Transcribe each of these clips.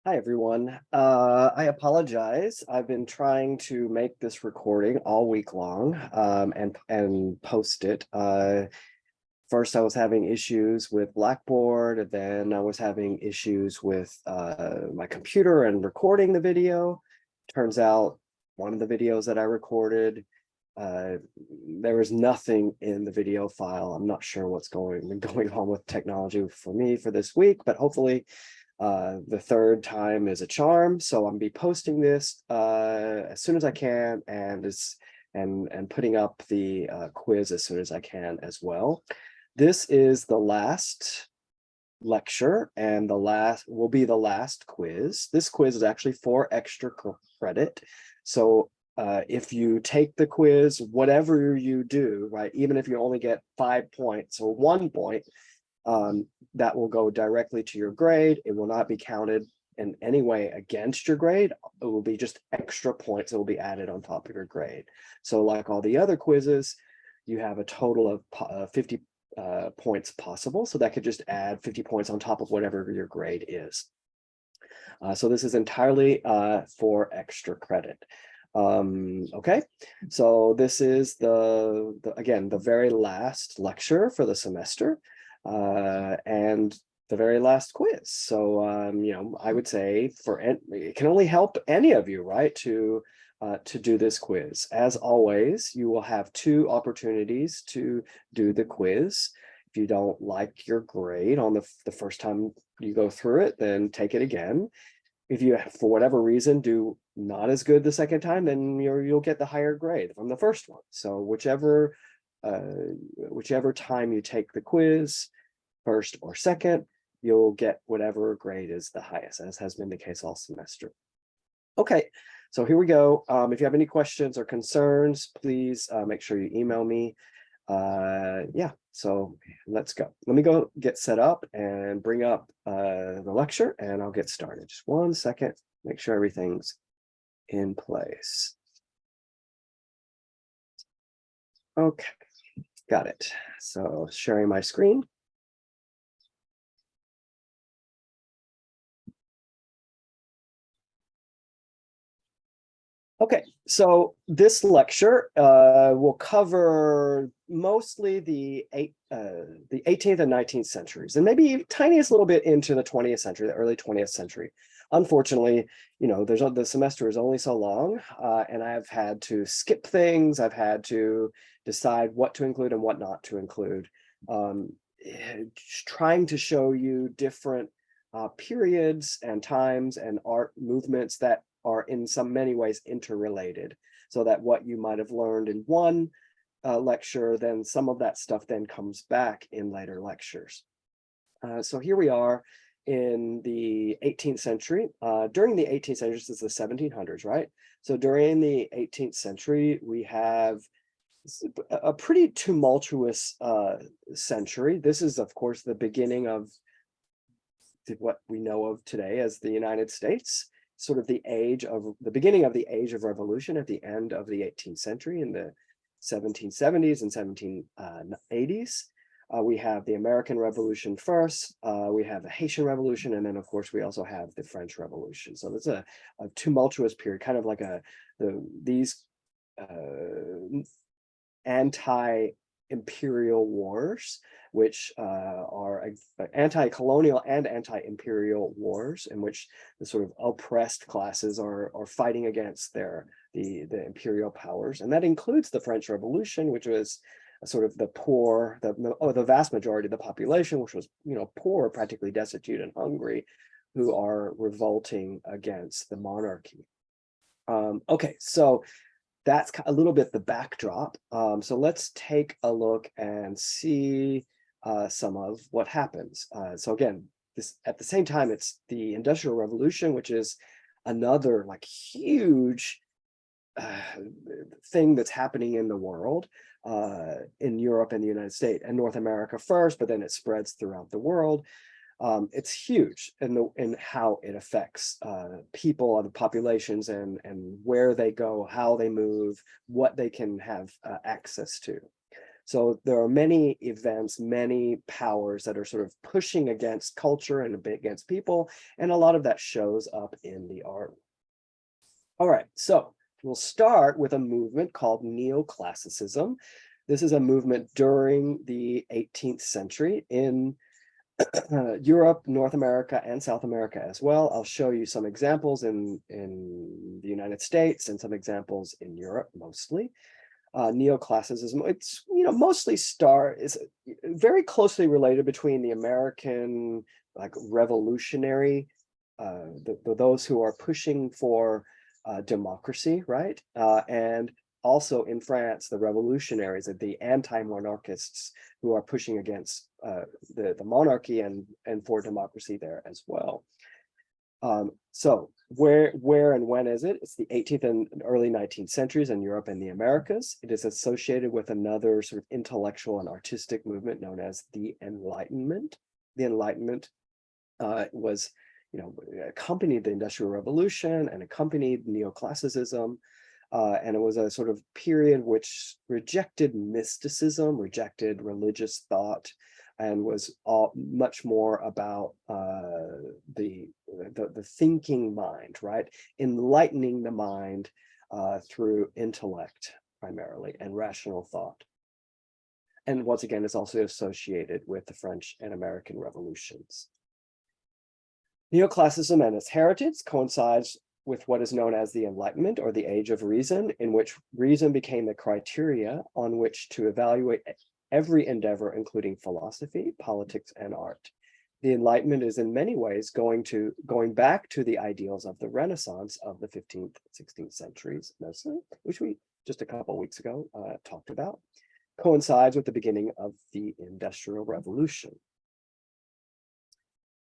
Hi, everyone. I apologize. I've been trying to make this recording all week long and post it. First, I was having issues with Blackboard, and then I was having issues with my computer and recording the video. Turns out one of the videos that I recorded, uh, there was nothing in the video file. I'm not sure what's going on with technology for me for this week, but hopefully the third time is a charm. So I'm be posting this as soon as I can, and putting up the quiz as soon as I can as well. This is the last lecture, and the last will be the last quiz. This quiz is actually for extra credit. So if you take the quiz, whatever you do, right, even if you only get 5 points or 1 point, that will go directly to your grade. It will not be counted in any way against your grade. It will be just extra points that will be added on top of your grade. So like all the other quizzes, you have a total of 50 points possible. So that could just add 50 points on top of whatever your grade is. So this is entirely for extra credit. Okay, so this is again, the very last lecture for the semester. And the very last quiz. So, I would say it can only help any of you, right, to do this quiz. As always, you will have 2 opportunities to do the quiz. If you don't like your grade on the first time you go through it, then take it again. If you, for whatever reason, do not as good the second time, then you'll get the higher grade from the first one. So whichever time you take the quiz, first or second, you'll get whatever grade is the highest, as has been the case all semester. Okay, so here we go. If you have any questions or concerns, please make sure you email me. Yeah, so let's go. Let me go get set up and bring up the lecture, and I'll get started. Just 1 second, make sure everything's in place. Okay, got it. So sharing my screen. Okay, so this lecture will cover mostly the 18th and 19th centuries, and maybe tiniest little bit into the 20th century, the early 20th century. Unfortunately, the semester is only so long, and I've had to skip things. I've had to decide what to include and what not to include, trying to show you different periods and times and art movements that are in many ways interrelated, so that what you might have learned in one lecture, then some of that stuff then comes back in later lectures. So here we are in the 18th century. During the 18th century, this is the 1700s, right? So during the 18th century, we have a pretty tumultuous century. This is, of course, the beginning of what we know of today as the United States, sort of the beginning of the age of revolution at the end of the 18th century in the 1770s and 1780s. We have the American Revolution first, we have the Haitian Revolution, and then of course we also have the French Revolution. So it's a tumultuous period, kind of like these anti-imperial wars, which are anti-colonial and anti-imperial wars, in which the sort of oppressed classes are fighting against the imperial powers. And that includes the French Revolution, which was sort of the poor, the vast majority of the population, which was poor, practically destitute and hungry, who are revolting against the monarchy. Okay, so that's a little bit the backdrop. So let's take a look and see some of what happens. So again, at the same time, it's the Industrial Revolution, which is another huge thing that's happening in the world, in Europe and the United States and North America first, but then it spreads throughout the world. It's huge in how it affects people, other populations, and where they go, how they move, what they can have access to. So there are many events, many powers that are sort of pushing against culture and a bit against people, and a lot of that shows up in the art. All right, so we'll start with a movement called Neoclassicism. This is a movement during the 18th century in Europe, North America, and South America as well. I'll show you some examples in the United States and some examples in Europe mostly. Neoclassicism, it's mostly is very closely related between the American like revolutionary, those who are pushing for democracy, right? And also in France, the revolutionaries, the anti-monarchists who are pushing against the monarchy and for democracy there as well. So where and when is it? It's the 18th and early 19th centuries in Europe and the Americas. It is associated with another sort of intellectual and artistic movement known as the Enlightenment. The Enlightenment was, accompanied the Industrial Revolution and accompanied Neoclassicism. And it was a sort of period which rejected mysticism, rejected religious thought, and was much more about the thinking mind, right? Enlightening the mind through intellect primarily and rational thought. And once again, it's also associated with the French and American revolutions. Neoclassicism and its heritage coincides with what is known as the Enlightenment, or the Age of Reason, in which reason became the criteria on which to evaluate every endeavor, including philosophy, politics, and art. The Enlightenment is in many ways going back to the ideals of the Renaissance of the 15th, 16th centuries, mostly, which we just a couple of weeks ago talked about, coincides with the beginning of the Industrial Revolution.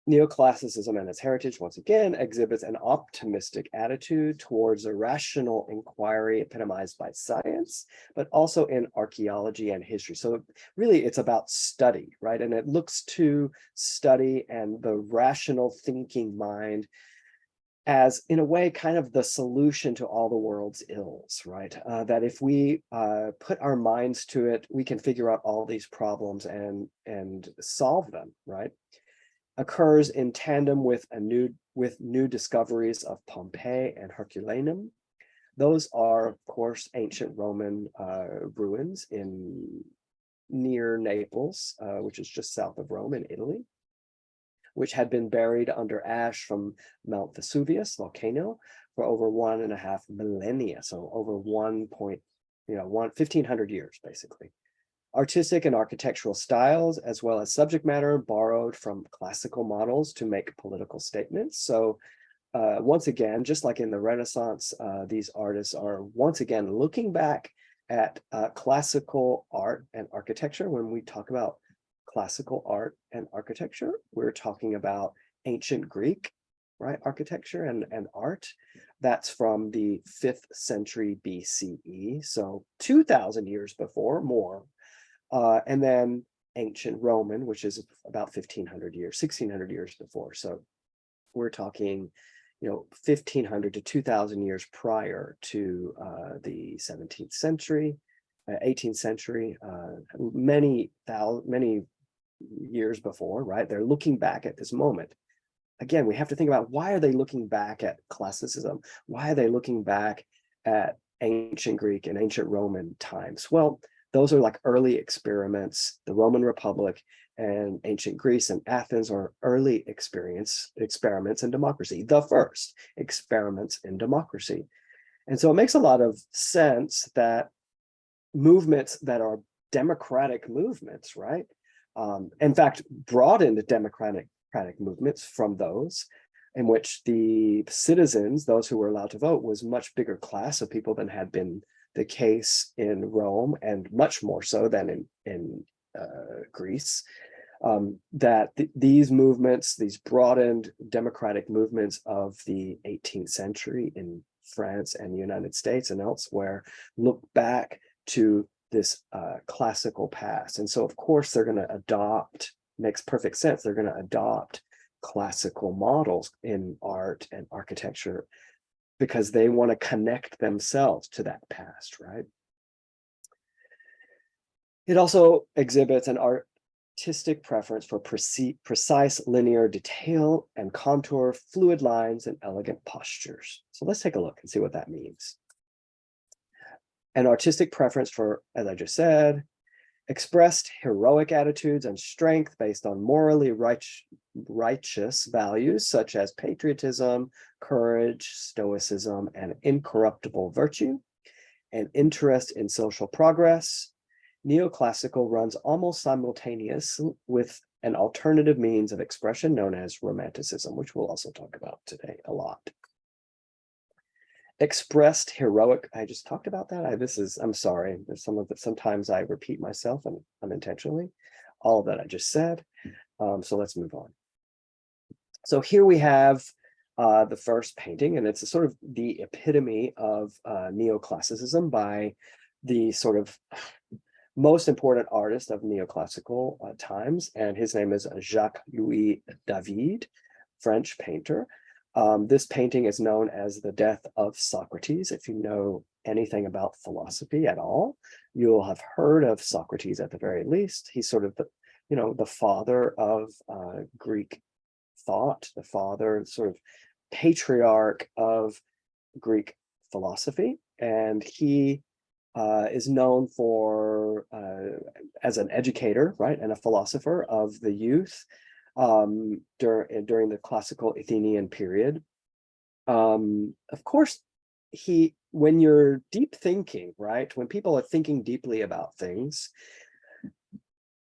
Neoclassicism and its heritage, once again, exhibits an optimistic attitude towards a rational inquiry epitomized by science, but also in archaeology and history. So really, it's about study, right? And it looks to study and the rational thinking mind as, in a way, kind of the solution to all the world's ills, right? That if we put our minds to it, we can figure out all these problems and solve them, right? Occurs in tandem with new discoveries of Pompeii and Herculaneum. Those are, of course, ancient Roman ruins near Naples, which is just south of Rome in Italy, which had been buried under ash from Mount Vesuvius volcano for over 1.5 millennia, so over 1,500 years, basically. Artistic and architectural styles, as well as subject matter, borrowed from classical models to make political statements. So once again, just like in the Renaissance, these artists are once again looking back at classical art and architecture. When we talk about classical art and architecture, we're talking about ancient Greek, right, architecture and art. That's from the 5th century BCE, so 2,000 years before, more. And then ancient Roman, which is about 1,500 years, 1,600 years before. So we're talking, 1,500 to 2,000 years prior to the 17th century, 18th century, many years before, right? They're looking back at this moment. Again, we have to think about, why are they looking back at classicism? Why are they looking back at ancient Greek and ancient Roman times? Well, those are like early experiments. The Roman Republic and ancient Greece and Athens are early experiments in democracy, the first experiments in democracy. And so it makes a lot of sense that movements that are democratic movements, right? In fact, broadened democratic movements from those in which the citizens, those who were allowed to vote, was much bigger class of people than had been the case in Rome, and much more so than in Greece. These movements, these broadened democratic movements of the 18th century in France and the United States and elsewhere, look back to this classical past. And so, of course, they're going to adopt, makes perfect sense, they're going to adopt classical models in art and architecture, because they want to connect themselves to that past, right? It also exhibits an artistic preference for precise linear detail and contour, fluid lines, and elegant postures. So let's take a look and see what that means. An artistic preference for, as I just said, expressed heroic attitudes and strength based on morally righteous values such as patriotism, courage, stoicism, and incorruptible virtue, an interest in social progress. Neoclassical runs almost simultaneous with an alternative means of expression known as Romanticism, which we'll also talk about today a lot. Expressed heroic, I just talked about that. I'm sorry, there's sometimes I repeat myself and unintentionally, all of that I just said. So let's move on. So here we have the first painting, and it's a sort of the epitome of neoclassicism by the sort of most important artist of neoclassical times, and his name is Jacques-Louis David, French painter. This painting is known as The Death of Socrates. If you know anything about philosophy at all, you'll have heard of Socrates at the very least. He's sort of the father of Greek thought, the father, sort of patriarch of Greek philosophy, and he is known for as an educator, right, and a philosopher of the youth during the classical Athenian period. Of course, when you're deep thinking, right, when people are thinking deeply about things,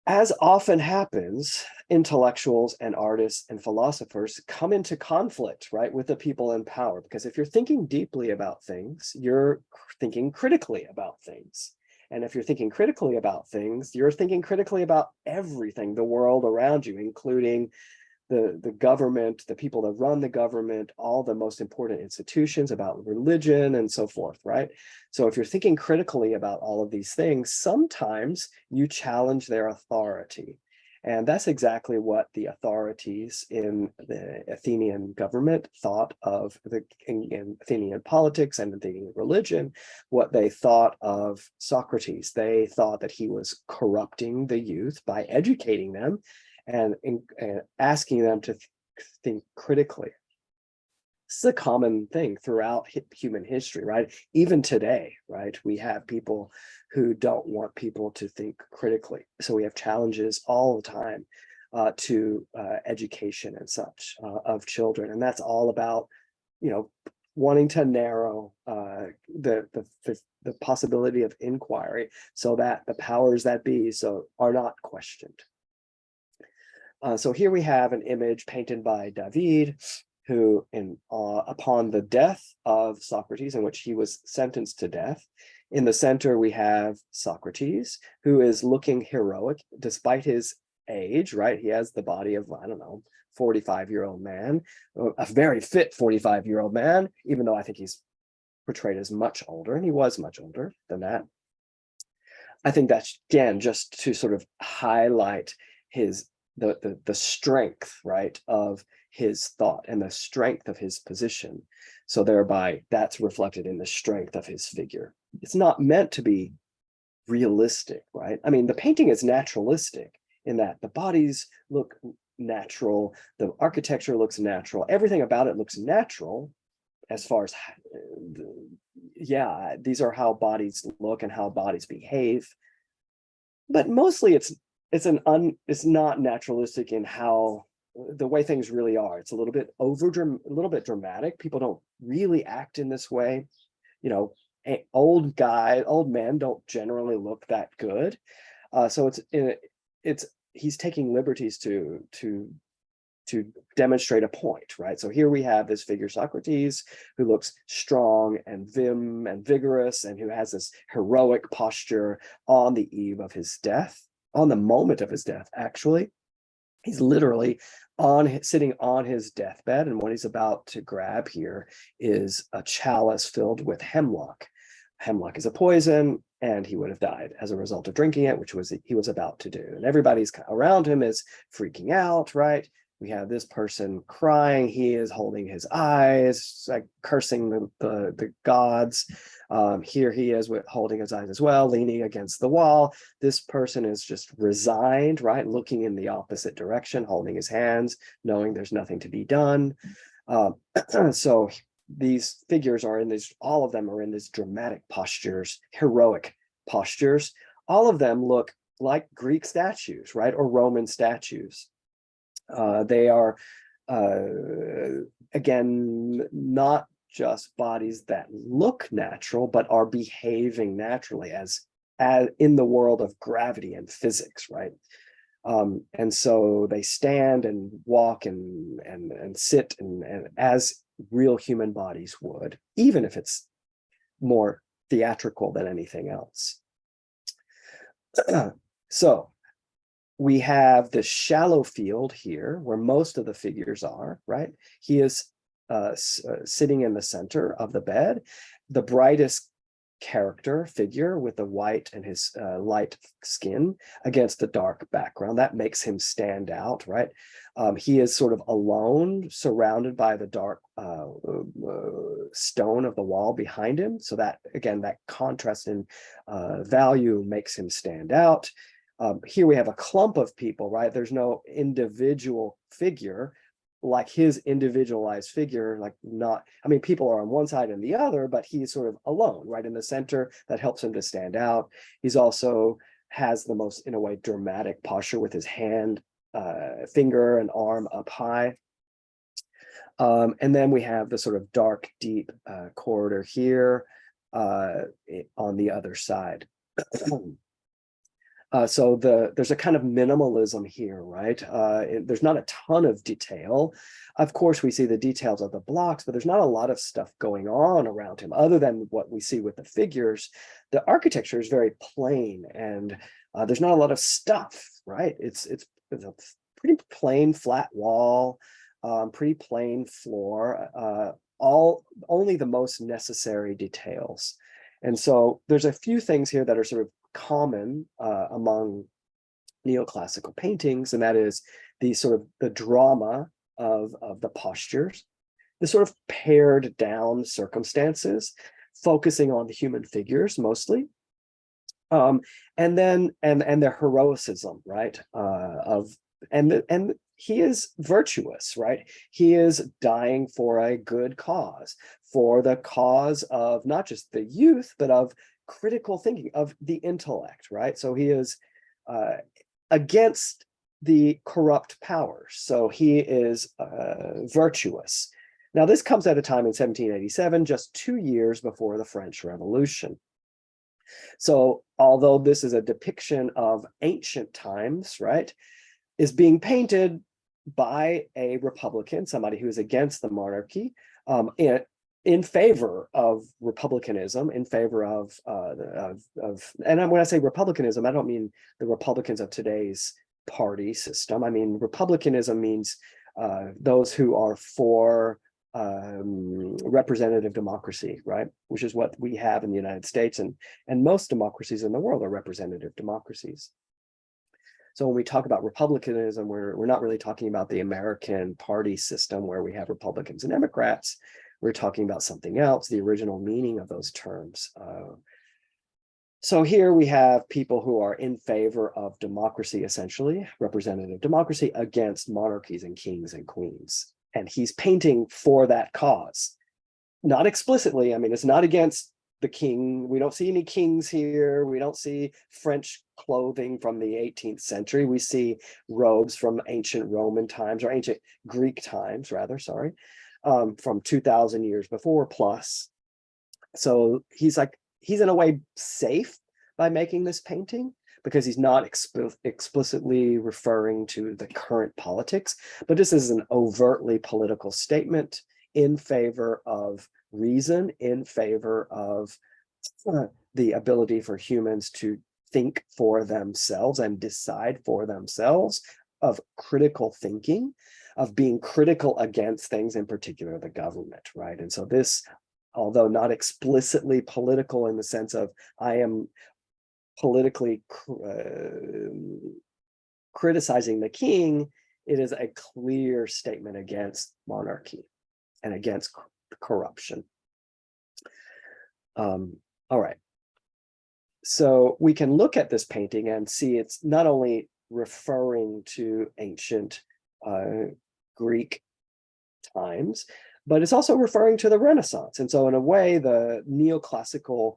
as often happens, intellectuals and artists and philosophers come into conflict, right, with the people in power. Because if you're thinking deeply about things, you're thinking critically about things. And if you're thinking critically about things, you're thinking critically about everything, the world around you, including the government, the people that run the government, all the most important institutions, about religion and so forth, right? So if you're thinking critically about all of these things, sometimes you challenge their authority. And that's exactly what the authorities in the Athenian government thought of in Athenian politics and Athenian religion, what they thought of Socrates. They thought that he was corrupting the youth by educating them and asking them to think critically. This is a common thing throughout human history, right? Even today, right? We have people who don't want people to think critically. So we have challenges all the time to education and such of children. And that's all about, wanting to narrow the possibility of inquiry so that the powers that be are not questioned. So here we have an image painted by David, who, upon the death of Socrates, in which he was sentenced to death, in the center we have Socrates, who is looking heroic despite his age, right? He has the body of, 45-year-old man, a very fit 45-year-old man, even though I think he's portrayed as much older, and he was much older than that. I think that's, again, just to sort of highlight the strength, right, of his thought and the strength of his position. So thereby that's reflected in the strength of his figure. It's not meant to be realistic, right? I mean, the painting is naturalistic in that the bodies look natural, the architecture looks natural, everything about it looks natural as far as, these are how bodies look and how bodies behave. But mostly it's not naturalistic in how the way things really are. It's a little bit dramatic. People don't really act in this way. Old men don't generally look that good. So he's taking liberties to demonstrate a point, right? So here we have this figure Socrates, who looks strong and vim and vigorous, and who has this heroic posture on the eve of his death, on the moment of his death, actually. He's literally sitting on his deathbed, and what he's about to grab here is a chalice filled with hemlock. Hemlock is a poison, and he would have died as a result of drinking it, which he was about to do. And everybody's around him is freaking out, right? We have this person crying. He is holding his eyes, like cursing the gods. Here he is holding his eyes as well, leaning against the wall. This person is just resigned, right? Looking in the opposite direction, holding his hands, knowing there's nothing to be done. So these figures are in this, all of them are in these dramatic postures, heroic postures. All of them look like Greek statues, right? Or Roman statues. They are, again, not just bodies that look natural, but are behaving naturally as in the world of gravity and physics, right? And so they stand and walk and sit and as real human bodies would, even if it's more theatrical than anything else. So we have this shallow field here where most of the figures are, right? He is sitting in the center of the bed. The brightest character figure with the white and his light skin against the dark background. That makes him stand out, right? He is sort of alone, surrounded by the dark stone of the wall behind him. So that, again, that contrast in value makes him stand out. Here we have a clump of people, right? There's no individual figure, like his individualized figure, like not, I mean, people are on one side and the other, but he's sort of alone, right in the center. That helps him to stand out. He's also has the most, in a way, dramatic posture with his hand, finger and arm up high. And then we have the sort of dark, deep corridor here on the other side. So there's a kind of minimalism here, right? There's not a ton of detail. Of course, we see the details of the blocks, but there's not a lot of stuff going on around him other than what we see with the figures. The architecture is very plain, and there's not a lot of stuff, right? It's a pretty plain flat wall, pretty plain floor, only the most necessary details. And so there's a few things here that are sort of common among neoclassical paintings, and that is the sort of the drama of the postures, the sort of pared down circumstances, focusing on the human figures mostly, and then their heroicism, right? And he is virtuous, right? He is dying for a good cause, for the cause of not just the youth, but of critical thinking, of the intellect, right? So he is against the corrupt powers. So he is virtuous. Now, this comes at a time in 1787, just 2 years before the French Revolution. So although this is a depiction of ancient times, right, is being painted by a Republican, somebody who is against the monarchy, in favor of republicanism, in favor of and when I say republicanism, I don't mean the Republicans of today's party system. I mean, republicanism means those who are for representative democracy, right? Which is what we have in the United States, and most democracies in the world are representative democracies. So when we talk about republicanism, we're not really talking about the American party system where we have Republicans and Democrats. We're talking about something else, the original meaning of those terms. So here we have people who are in favor of democracy, essentially, representative democracy, against monarchies and kings and queens. And he's painting for that cause. Not explicitly, I mean, it's not against the king. We don't see any kings here. We don't see French clothing from the 18th century. We see robes from ancient Roman times, or ancient Greek times, rather, sorry. From 2,000 years before plus. So he's in a way safe by making this painting, because he's not explicitly referring to the current politics, but this is an overtly political statement in favor of reason, in favor of the ability for humans to think for themselves and decide for themselves, of critical thinking, of being critical against things, in particular the government, right? And so this, although not explicitly political in the sense of I am politically criticizing the king, it is a clear statement against monarchy and against corruption. All right. So we can look at this painting and see it's not only referring to ancient Greek times, but it's also referring to the Renaissance. And so in a way, the neoclassical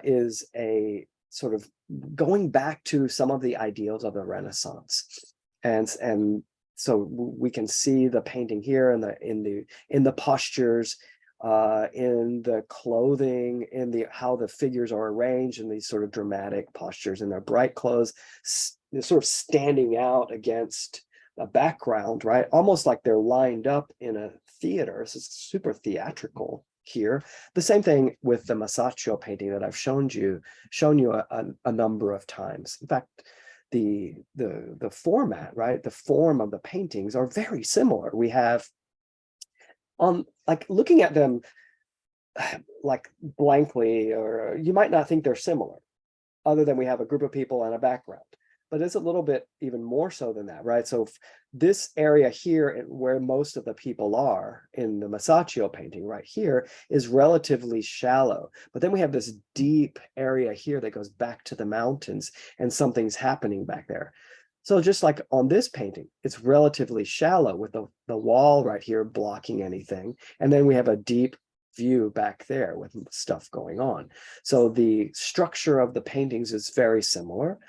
is a sort of going back to some of the ideals of the Renaissance. And so we can see the painting here in the postures, in the clothing, in the how the figures are arranged in these sort of dramatic postures in their bright clothes, sort of standing out against a background, right? Almost like they're lined up in a theater. So it's super theatrical here. The same thing with the Masaccio painting that I've shown you a number of times. In fact, the format, right? The form of the paintings are very similar. We have like looking at them like blankly, or you might not think they're similar, other than we have a group of people and a background. But it's a little bit even more so than that, right? So this area here, where most of the people are in the Masaccio painting right here, is relatively shallow. But then we have this deep area here that goes back to the mountains, and something's happening back there. So just like on this painting, it's relatively shallow with the wall right here blocking anything. And then we have a deep view back there with stuff going on. So the structure of the paintings is very similar.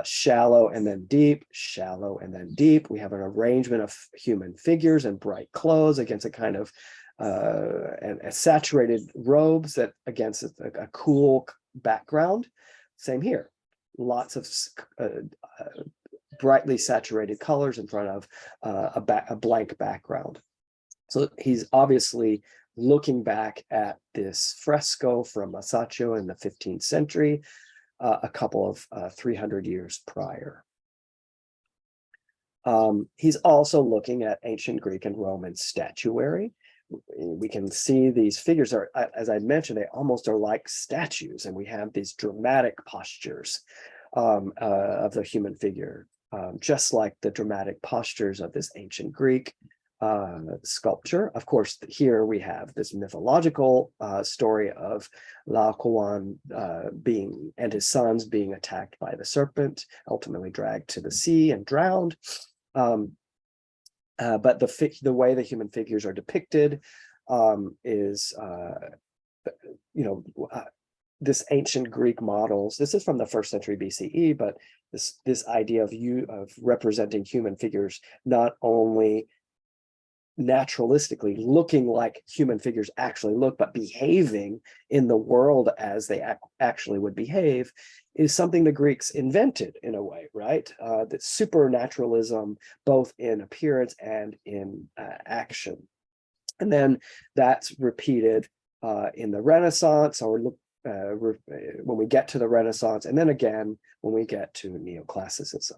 Shallow and then deep, shallow and then deep. We have an arrangement of human figures in bright clothes against a kind of a saturated robes that against a cool background. Same here. Lots of brightly saturated colors in front of a blank background. So he's obviously looking back at this fresco from Masaccio in the 15th century, a couple of 300 years prior. He's also looking at ancient Greek and Roman statuary. We can see these figures are, as I mentioned, they almost are like statues, and we have these dramatic postures of the human figure, just like the dramatic postures of this ancient Greek sculpture. Of course, here we have this mythological story of Laocoon and his sons being attacked by the serpent, ultimately dragged to the sea and drowned. But the way the human figures are depicted is, this ancient Greek models. This is from the 1st century BCE, but this idea of representing human figures not only naturalistically looking like human figures actually look, but behaving in the world as they actually would behave, is something the Greeks invented in a way, right? That supernaturalism, both in appearance and in action. And then that's repeated in the Renaissance, or when we get to the Renaissance, and then again when we get to neoclassicism.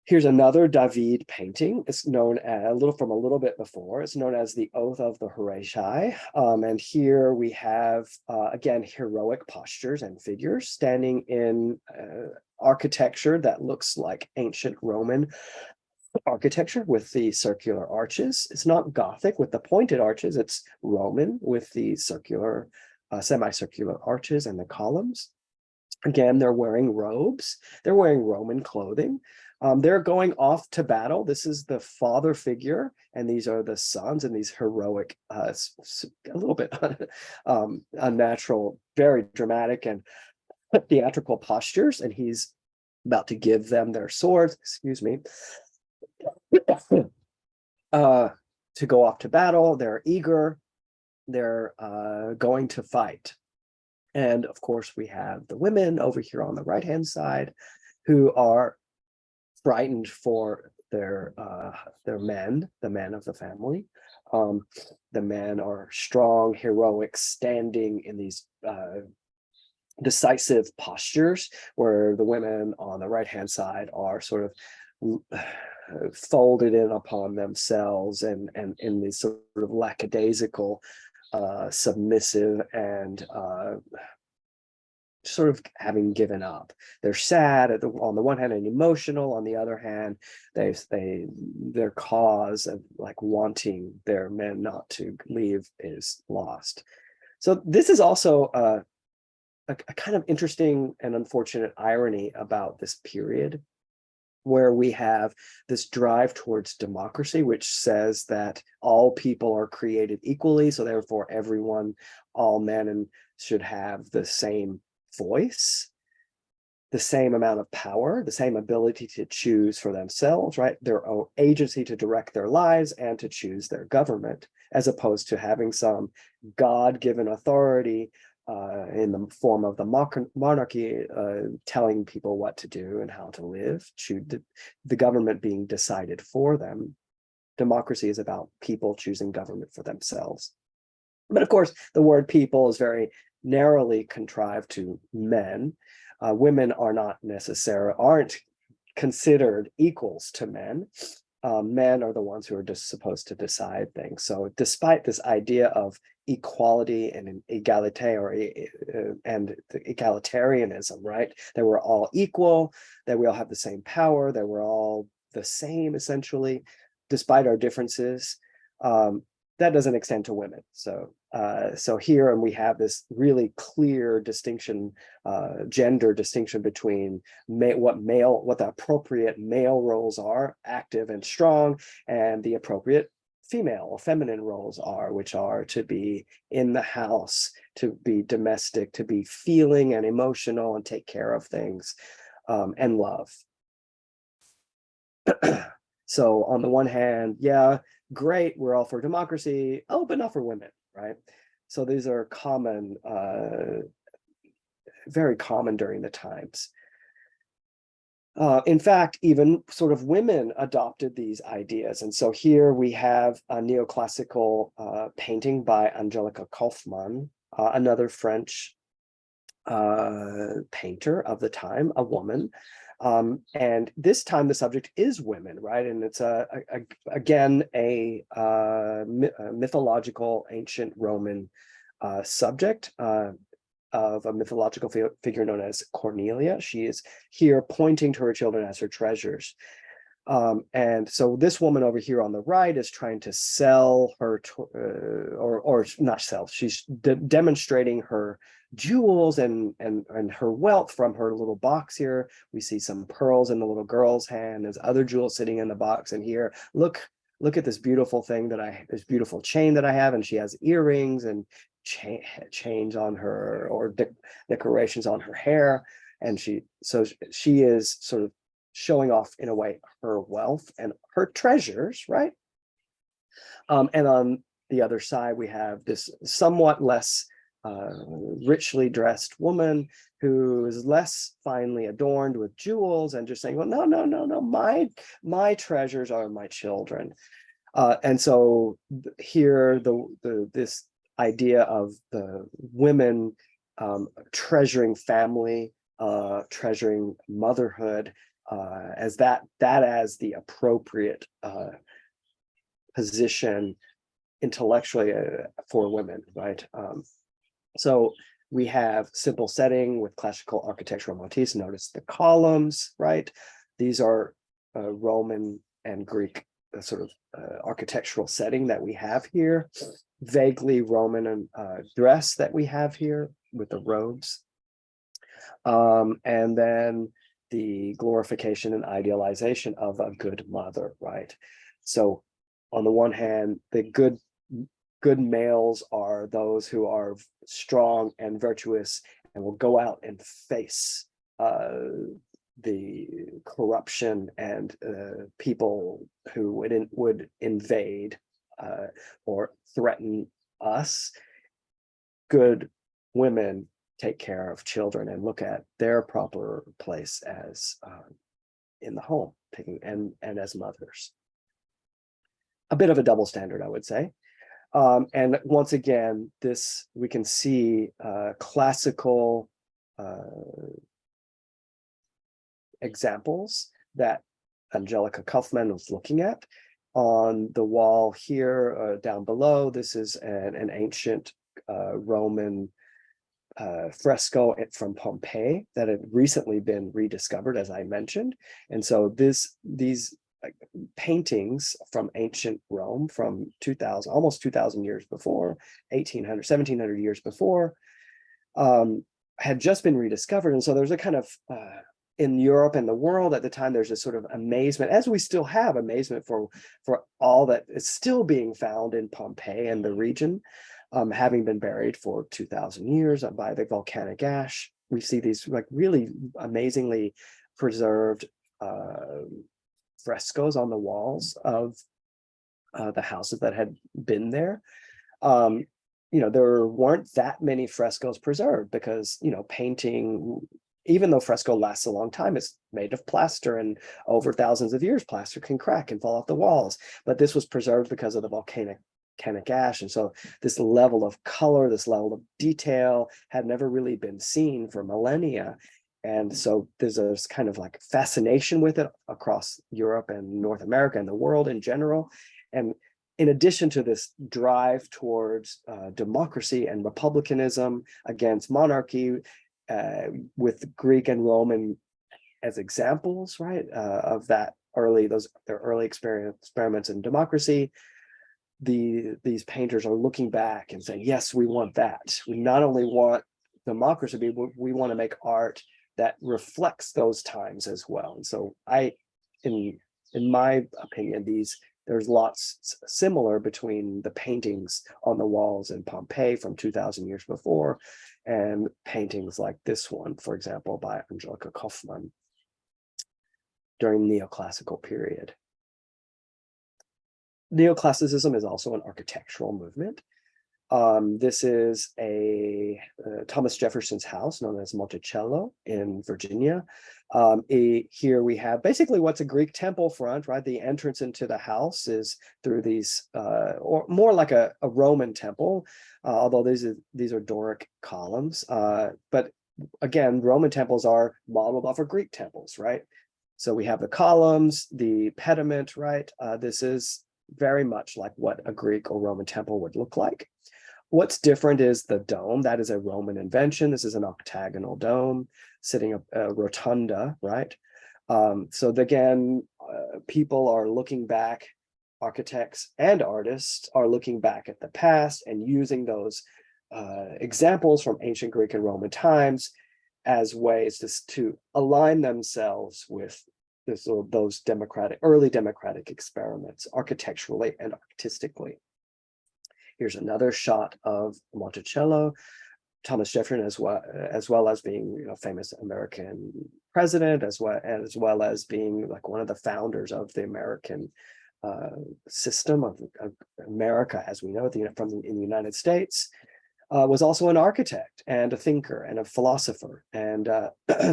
Here's another David painting. It's known as, a little bit before, it's known as the Oath of the Horatii. And here we have, again, heroic postures and figures standing in architecture that looks like ancient Roman architecture with the circular arches. It's not Gothic with the pointed arches, it's Roman with the circular, semicircular arches and the columns. Again, they're wearing robes, they're wearing Roman clothing. They're going off to battle. This is the father figure, and these are the sons, and these heroic, a little bit unnatural, very dramatic and theatrical postures, and he's about to give them their swords, excuse me, to go off to battle. They're eager, they're going to fight. And of course, we have the women over here on the right-hand side who are frightened for their men, the men of the family. The men are strong, heroic, standing in these decisive postures, where the women on the right-hand side are sort of folded in upon themselves and in these sort of lackadaisical, submissive and sort of having given up. They're sad on the one hand and emotional. On the other hand, their cause of like wanting their men not to leave is lost. So this is also a kind of interesting and unfortunate irony about this period, where we have this drive towards democracy, which says that all people are created equally, so therefore everyone, all men, should have the same voice, the same amount of power, the same ability to choose for themselves, right? Their own agency to direct their lives and to choose their government, as opposed to having some God-given authority in the form of the monarchy, telling people what to do and how to live, the government being decided for them. Democracy is about people choosing government for themselves. But of course, the word people is very narrowly contrived to men. Women aren't considered equals to men. Men are the ones who are just supposed to decide things. So despite this idea of equality and egalitarianism, right? That we're all equal, that we all have the same power, that we're all the same essentially, despite our differences. That doesn't extend to women. So here, and we have this really clear distinction, gender distinction between what the appropriate male roles are, active and strong, and the appropriate female or feminine roles are, which are to be in the house, to be domestic, to be feeling and emotional and take care of things, and love. So on the one hand, yeah, great, we're all for democracy. Oh, but not for women, right? So these are common, very common during the times. In fact, even sort of women adopted these ideas. And so here we have a neoclassical painting by Angelica Kauffmann, another French painter of the time, a woman. And this time the subject is women, right? And it's again a mythological ancient Roman subject of a mythological figure known as Cornelia. She is here pointing to her children as her treasures. And so this woman over here on the right is trying to sell her, or not sell, she's demonstrating her jewels and her wealth from her little box here. We see some pearls in the little girl's hand. There's other jewels sitting in the box. And here, look at this beautiful thing this beautiful chain that I have. And she has earrings and chains on her, or decorations on her hair. And she is sort of showing off in a way her wealth and her treasures, right? And on the other side, we have this somewhat less richly dressed woman who is less finely adorned with jewels and just saying, well, no, my treasures are my children. And so here, this idea of the women treasuring family, treasuring motherhood, as that as the appropriate position intellectually for women, right? So we have simple setting with classical architectural motifs. Notice the columns, right? These are Roman and Greek sort of architectural setting that we have here. Vaguely Roman dress that we have here with the robes. And then the glorification and idealization of a good mother, right? So on the one hand, the good males are those who are strong and virtuous and will go out and face the corruption and people who would invade or threaten us. Good women take care of children and look at their proper place as in the home, and as mothers. A bit of a double standard, I would say. And once again, we can see classical examples that Angelica Kauffmann was looking at. On the wall here, down below, this is an ancient Roman fresco from Pompeii that had recently been rediscovered, as I mentioned. And so these paintings from ancient Rome from 2000, almost 2000 years before, 1800, 1700 years before, had just been rediscovered. And so there's a kind of, in Europe and the world at the time, there's this sort of amazement, as we still have amazement for all that is still being found in Pompeii and the region, having been buried for 2000 years by the volcanic ash. We see these like really amazingly preserved frescoes on the walls of the houses that had been there. There weren't that many frescoes preserved because, painting, even though fresco lasts a long time, it's made of plaster, and over thousands of years, plaster can crack and fall off the walls. But this was preserved because of the volcanic ash. And so this level of color, this level of detail had never really been seen for millennia. And so there's a kind of like fascination with it across Europe and North America and the world in general. And in addition to this drive towards democracy and republicanism against monarchy, with Greek and Roman as examples, right, of that their early experiments in democracy, these painters are looking back and saying, yes, we want that. We not only want democracy, but we want to make art that reflects those times as well. And so in my opinion, there's lots similar between the paintings on the walls in Pompeii from 2000 years before and paintings like this one, for example, by Angelica Kaufmann during the neoclassical period. Neoclassicism is also an architectural movement. This is Thomas Jefferson's house known as Monticello in Virginia. Here we have basically what's a Greek temple front, right? The entrance into the house is through these, or more like a Roman temple, although these are Doric columns. But again, Roman temples are modeled off of Greek temples, right? So we have the columns, the pediment, right? This is very much like what a Greek or Roman temple would look like. What's different is the dome. That is a Roman invention. This is an octagonal dome sitting a rotunda, right? So again, people are looking back, architects and artists are looking back at the past and using those examples from ancient Greek and Roman times as ways to align themselves with those early democratic experiments, architecturally and artistically. Here's another shot of Monticello, Thomas Jefferson, as well as being a famous American president, as well as being like one of the founders of the American system of America as we know it in the United States. Was also an architect and a thinker and a philosopher. And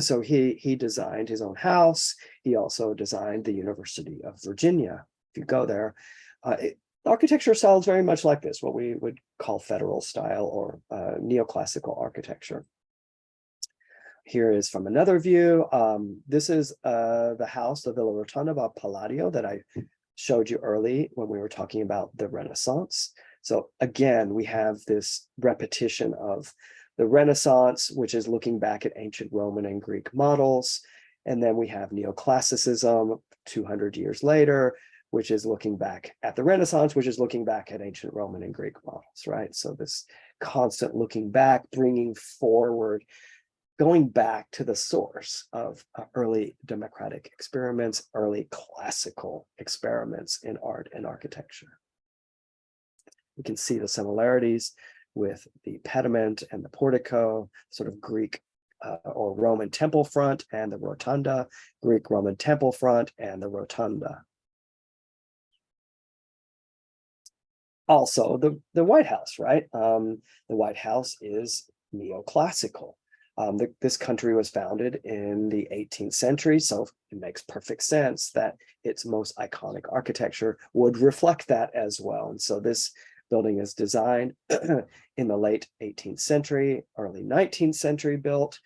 so he designed his own house. He also designed the University of Virginia. If you go there, architecture style is very much like this, what we would call federal style or neoclassical architecture. Here is from another view. This is the house, the Villa Rotunda Palladio that I showed you early when we were talking about the Renaissance. So again, we have this repetition of the Renaissance, which is looking back at ancient Roman and Greek models. And then we have neoclassicism 200 years later, which is looking back at the Renaissance, which is looking back at ancient Roman and Greek models, right? So this constant looking back, bringing forward, going back to the source of early democratic experiments, early classical experiments in art and architecture. We can see the similarities with the pediment and the portico, sort of Greek or Roman temple front and the rotunda, Greek Roman temple front and the rotunda. Also, the White House, right? The White House is neoclassical. This country was founded in the 18th century, so it makes perfect sense that its most iconic architecture would reflect that as well. And so this building is designed in the late 18th century, early 19th century built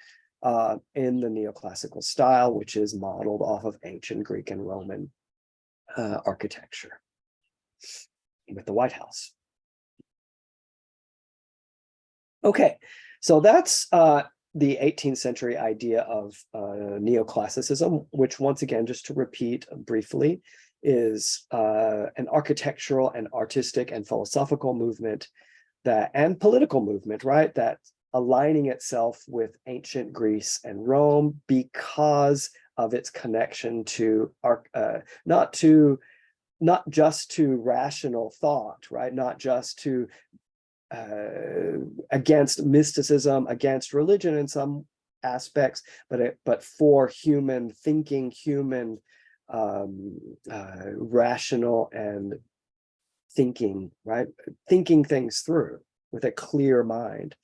in the neoclassical style, which is modeled off of ancient Greek and Roman architecture with the White House. Okay, So that's the 18th century idea of neoclassicism, which once again, just to repeat briefly, is an architectural and artistic and philosophical movement and political movement, right? That aligning itself with ancient Greece and Rome because of its connection to not just to rational thought, right? Not just to against mysticism, against religion in some aspects, but for human thinking, human rational and thinking, right? Thinking things through with a clear mind,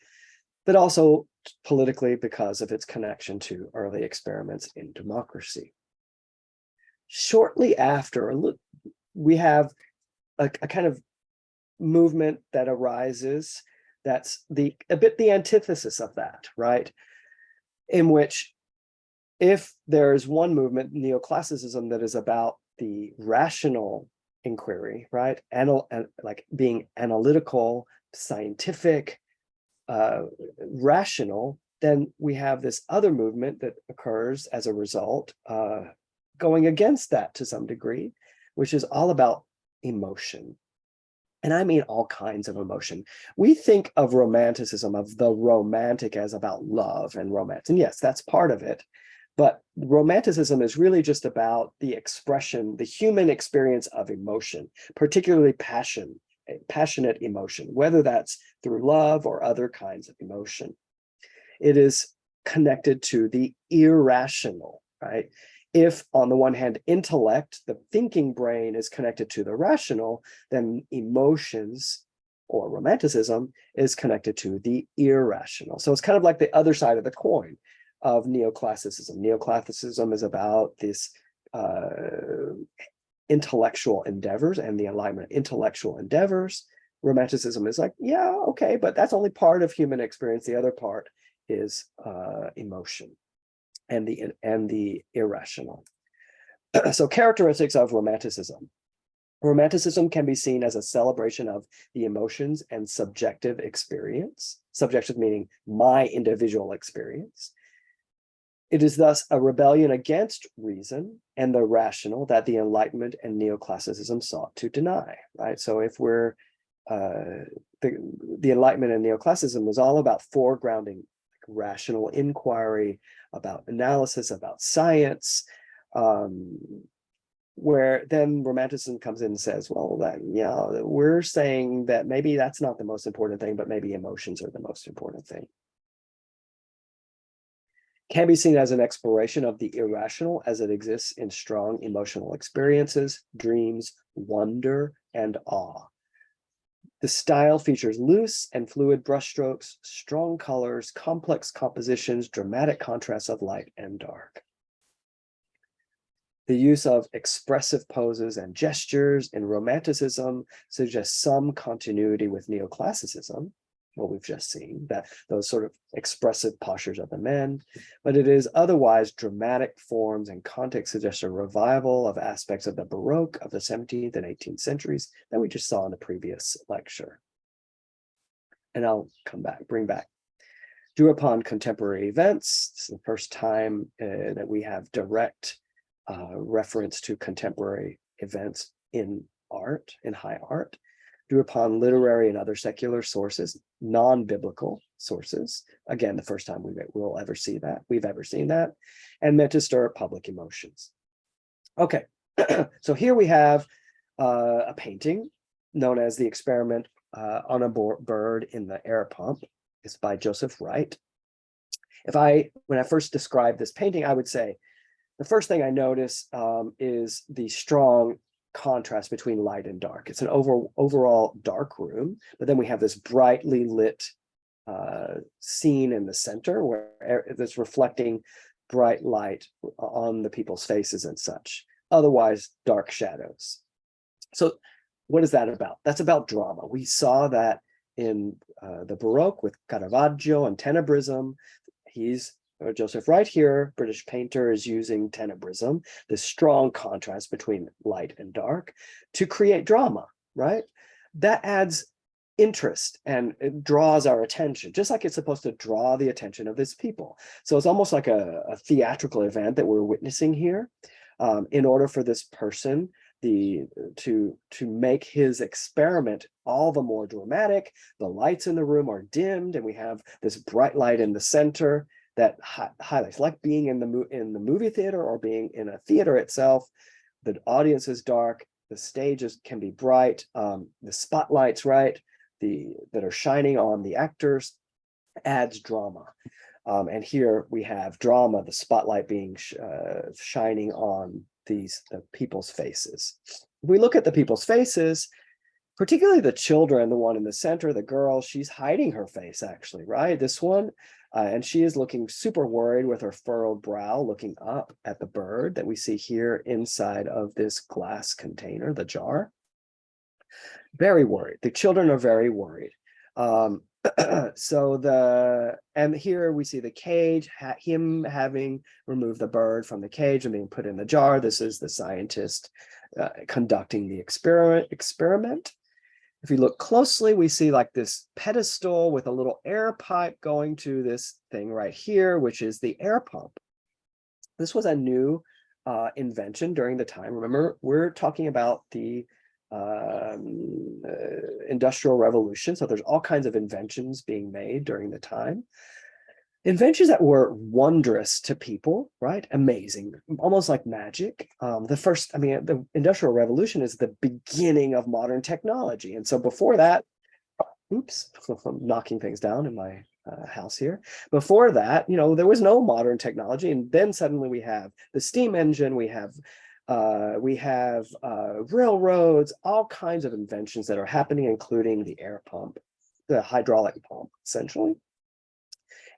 but also politically because of its connection to early experiments in democracy. Shortly after, we have a kind of movement that arises that's a bit the antithesis of that, right? In which, if there's one movement, neoclassicism, that is about the rational inquiry, right? And like being analytical, scientific, rational, then we have this other movement that occurs as a result, going against that to some degree, which is all about emotion. And I mean all kinds of emotion. We think of romanticism, of the romantic, as about love and romance. And yes, that's part of it. But romanticism is really just about the expression, the human experience of emotion, particularly passionate emotion, whether that's through love or other kinds of emotion. It is connected to the irrational, right? If on the one hand, intellect, the thinking brain, is connected to the rational, then emotions or romanticism is connected to the irrational. So it's kind of like the other side of the coin of neoclassicism. Neoclassicism is about this intellectual endeavors and the alignment of intellectual endeavors. Romanticism is like, yeah, okay, but that's only part of human experience. The other part is emotion and the irrational. So characteristics of romanticism. Romanticism can be seen as a celebration of the emotions and subjective experience. Subjective meaning my individual experience. It is thus a rebellion against reason and the rational that the Enlightenment and neoclassicism sought to deny, right? So if we're, the Enlightenment and neoclassicism was all about foregrounding rational inquiry, about analysis, about science, where then romanticism comes in and says, well, then, yeah, we're saying that maybe that's not the most important thing, but maybe emotions are the most important thing. Can be seen as an exploration of the irrational as it exists in strong emotional experiences, dreams, wonder, and awe. The style features loose and fluid brushstrokes, strong colors, complex compositions, dramatic contrasts of light and dark. The use of expressive poses and gestures in romanticism suggests some continuity with neoclassicism, what we've just seen, that those sort of expressive postures of the men, but it is otherwise dramatic forms and context suggest a revival of aspects of the Baroque of the 17th and 18th centuries that we just saw in the previous lecture. And I'll bring back. Drew upon contemporary events. This is the first time that we have direct reference to contemporary events in art, in high art. Drew upon literary and other secular sources, non-biblical sources. Again, the first time we've ever seen that, and meant to stir up public emotions. Okay, so here we have a painting known as The Experiment on a Bird in the Air Pump. It's by Joseph Wright. When I first described this painting, I would say the first thing I notice is the strong contrast between light and dark. It's an overall dark room, but then we have this brightly lit scene in the center where it's reflecting bright light on the people's faces and such. Otherwise, dark shadows. So what is that about? That's about drama. We saw that in the Baroque with Caravaggio and Tenebrism. Joseph Wright here, British painter, is using Tenebrism, this strong contrast between light and dark, to create drama, right? That adds interest, and it draws our attention, just like it's supposed to draw the attention of this people. So it's almost like a theatrical event that we're witnessing here, in order for this person to make his experiment all the more dramatic. The lights in the room are dimmed, and we have this bright light in the center that highlights, like being in the movie theater or being in a theater itself. The audience is dark, the stages can be bright, the spotlights, right, that are shining on the actors, adds drama. And here we have drama, the spotlight being shining on the people's faces. If we look at the people's faces, particularly the children, the one in the center, the girl, she's hiding her face actually, right? This one, and she is looking super worried with her furrowed brow, looking up at the bird that we see here inside of this glass container, the jar. Very worried. The children are very worried. And here we see the cage, him having removed the bird from the cage and being put in the jar. This is the scientist conducting the experiment. If you look closely, we see like this pedestal with a little air pipe going to this thing right here, which is the air pump. This was a new invention during the time. Remember, we're talking about the Industrial Revolution. So there's all kinds of inventions being made during the time. Inventions that were wondrous to people, right? Amazing, almost like magic. The Industrial Revolution is the beginning of modern technology. And so before that, oops, I'm knocking things down in my house here. Before that, there was no modern technology. And then suddenly we have the steam engine, we have railroads, all kinds of inventions that are happening, including the air pump, the hydraulic pump, essentially.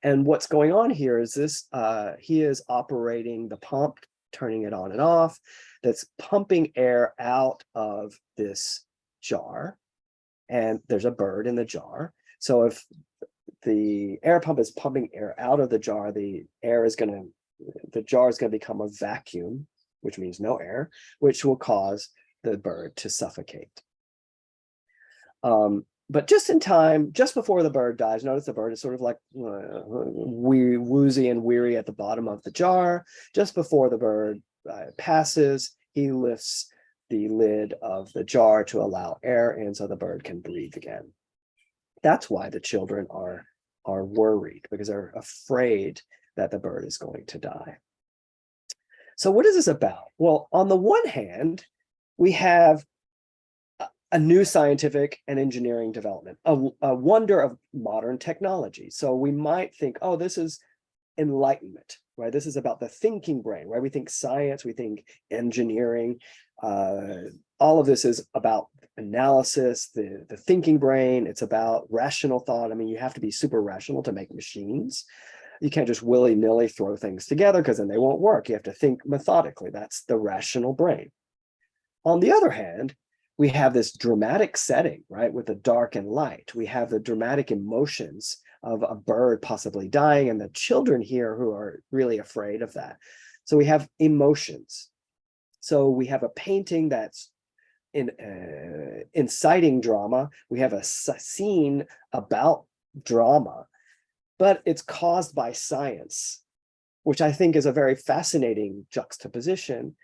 And what's going on here is this, he is operating the pump, turning it on and off, that's pumping air out of this jar. And there's a bird in the jar. So if the air pump is pumping air out of the jar, the jar is going to become a vacuum, which means no air, which will cause the bird to suffocate. But just in time, just before the bird dies, notice the bird is sort of like woozy and weary at the bottom of the jar. Just before the bird passes, he lifts the lid of the jar to allow air in so the bird can breathe again. That's why the children are worried, because they're afraid that the bird is going to die. So what is this about? Well, on the one hand, we have a new scientific and engineering development, a wonder of modern technology. So we might think, oh, this is enlightenment, right? This is about the thinking brain, right? We think science, we think engineering. All of this is about analysis, the thinking brain. It's about rational thought. I mean, you have to be super rational to make machines. You can't just willy-nilly throw things together because then they won't work. You have to think methodically. That's the rational brain. On the other hand, we have this dramatic setting, right, with the dark and light. We have the dramatic emotions of a bird possibly dying, and the children here who are really afraid of that. So we have emotions. So we have a painting that's inciting drama. We have a scene about drama, but it's caused by science, which I think is a very fascinating juxtaposition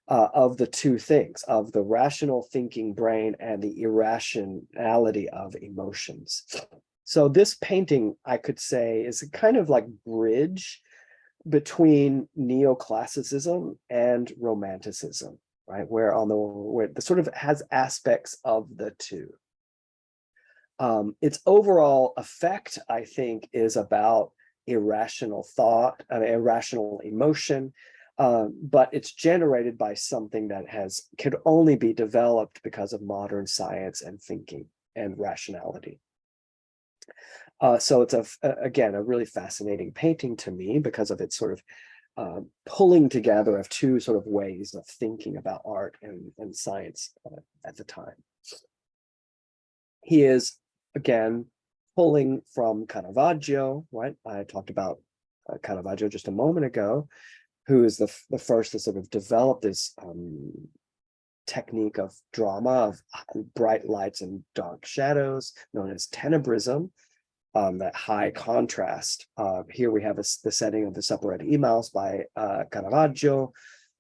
of the two things, of the rational thinking brain and the irrationality of emotions. So this painting, I could say, is a kind of like bridge between neoclassicism and romanticism, right? Where the sort of has aspects of the two. Its overall effect, I think, is about irrational thought, irrational emotion, but it's generated by something that could only be developed because of modern science and thinking and rationality. So it's again a really fascinating painting to me because of its sort of pulling together of two sort of ways of thinking about art and science at the time. He is again pulling from Caravaggio, right? I talked about Caravaggio just a moment ago, who is the first to sort of develop this technique of drama, of bright lights and dark shadows, known as tenebrism, that high contrast. Here we have the setting of the Suppleretti Emaus by Caravaggio.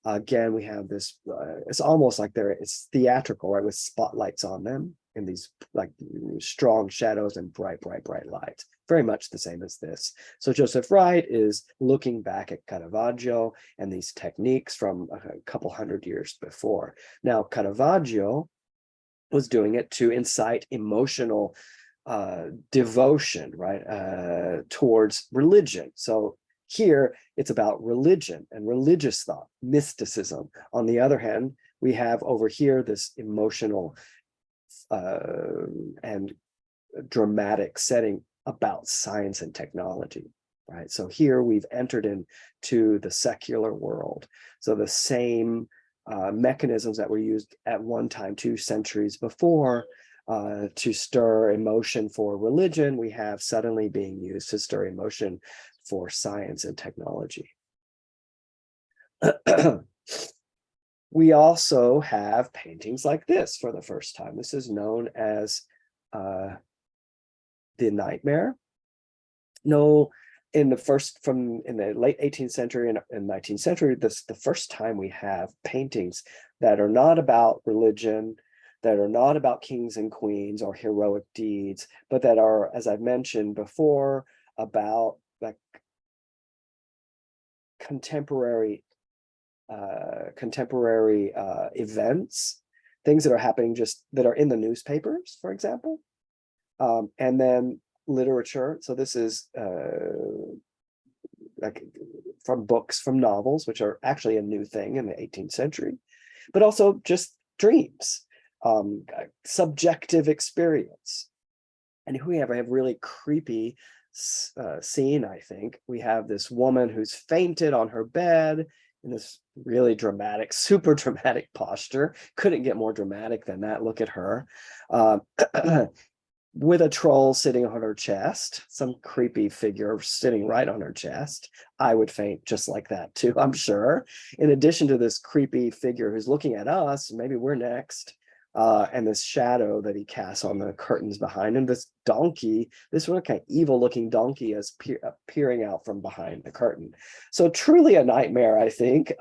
Again, we have this, it's almost like it's theatrical, right, with spotlights on them in these like strong shadows and bright lights, very much the same as this. So Joseph Wright is looking back at Caravaggio and these techniques from a couple hundred years before. Now, Caravaggio was doing it to incite emotional devotion, right, towards religion. So here, it's about religion and religious thought, mysticism. On the other hand, we have over here this emotional and dramatic setting about science and technology, right? So here we've entered into the secular world. So the same mechanisms that were used at one time 2 centuries before to stir emotion for religion, we have suddenly being used to stir emotion for science and technology. We also have paintings like this for the first time. This is known as The Nightmare. No, in the late 18th century and 19th century, this the first time we have paintings that are not about religion, that are not about kings and queens or heroic deeds, but that are, as I've mentioned before, about like contemporary events, things that are happening that are in the newspapers, for example, and then literature. So this is like from books, from novels, which are actually a new thing in the 18th century, but also just dreams, subjective experience. And here we have a really creepy scene, I think. We have this woman who's fainted on her bed in this really dramatic, super dramatic posture. Couldn't get more dramatic than that. Look at her. With a troll sitting on her chest, some creepy figure sitting right on her chest. I would faint just like that too, I'm sure. In addition to this creepy figure who's looking at us, maybe we're next. And this shadow that he casts on the curtains behind him, this donkey, this one kind of evil looking donkey is peering out from behind the curtain. So truly a nightmare, I think.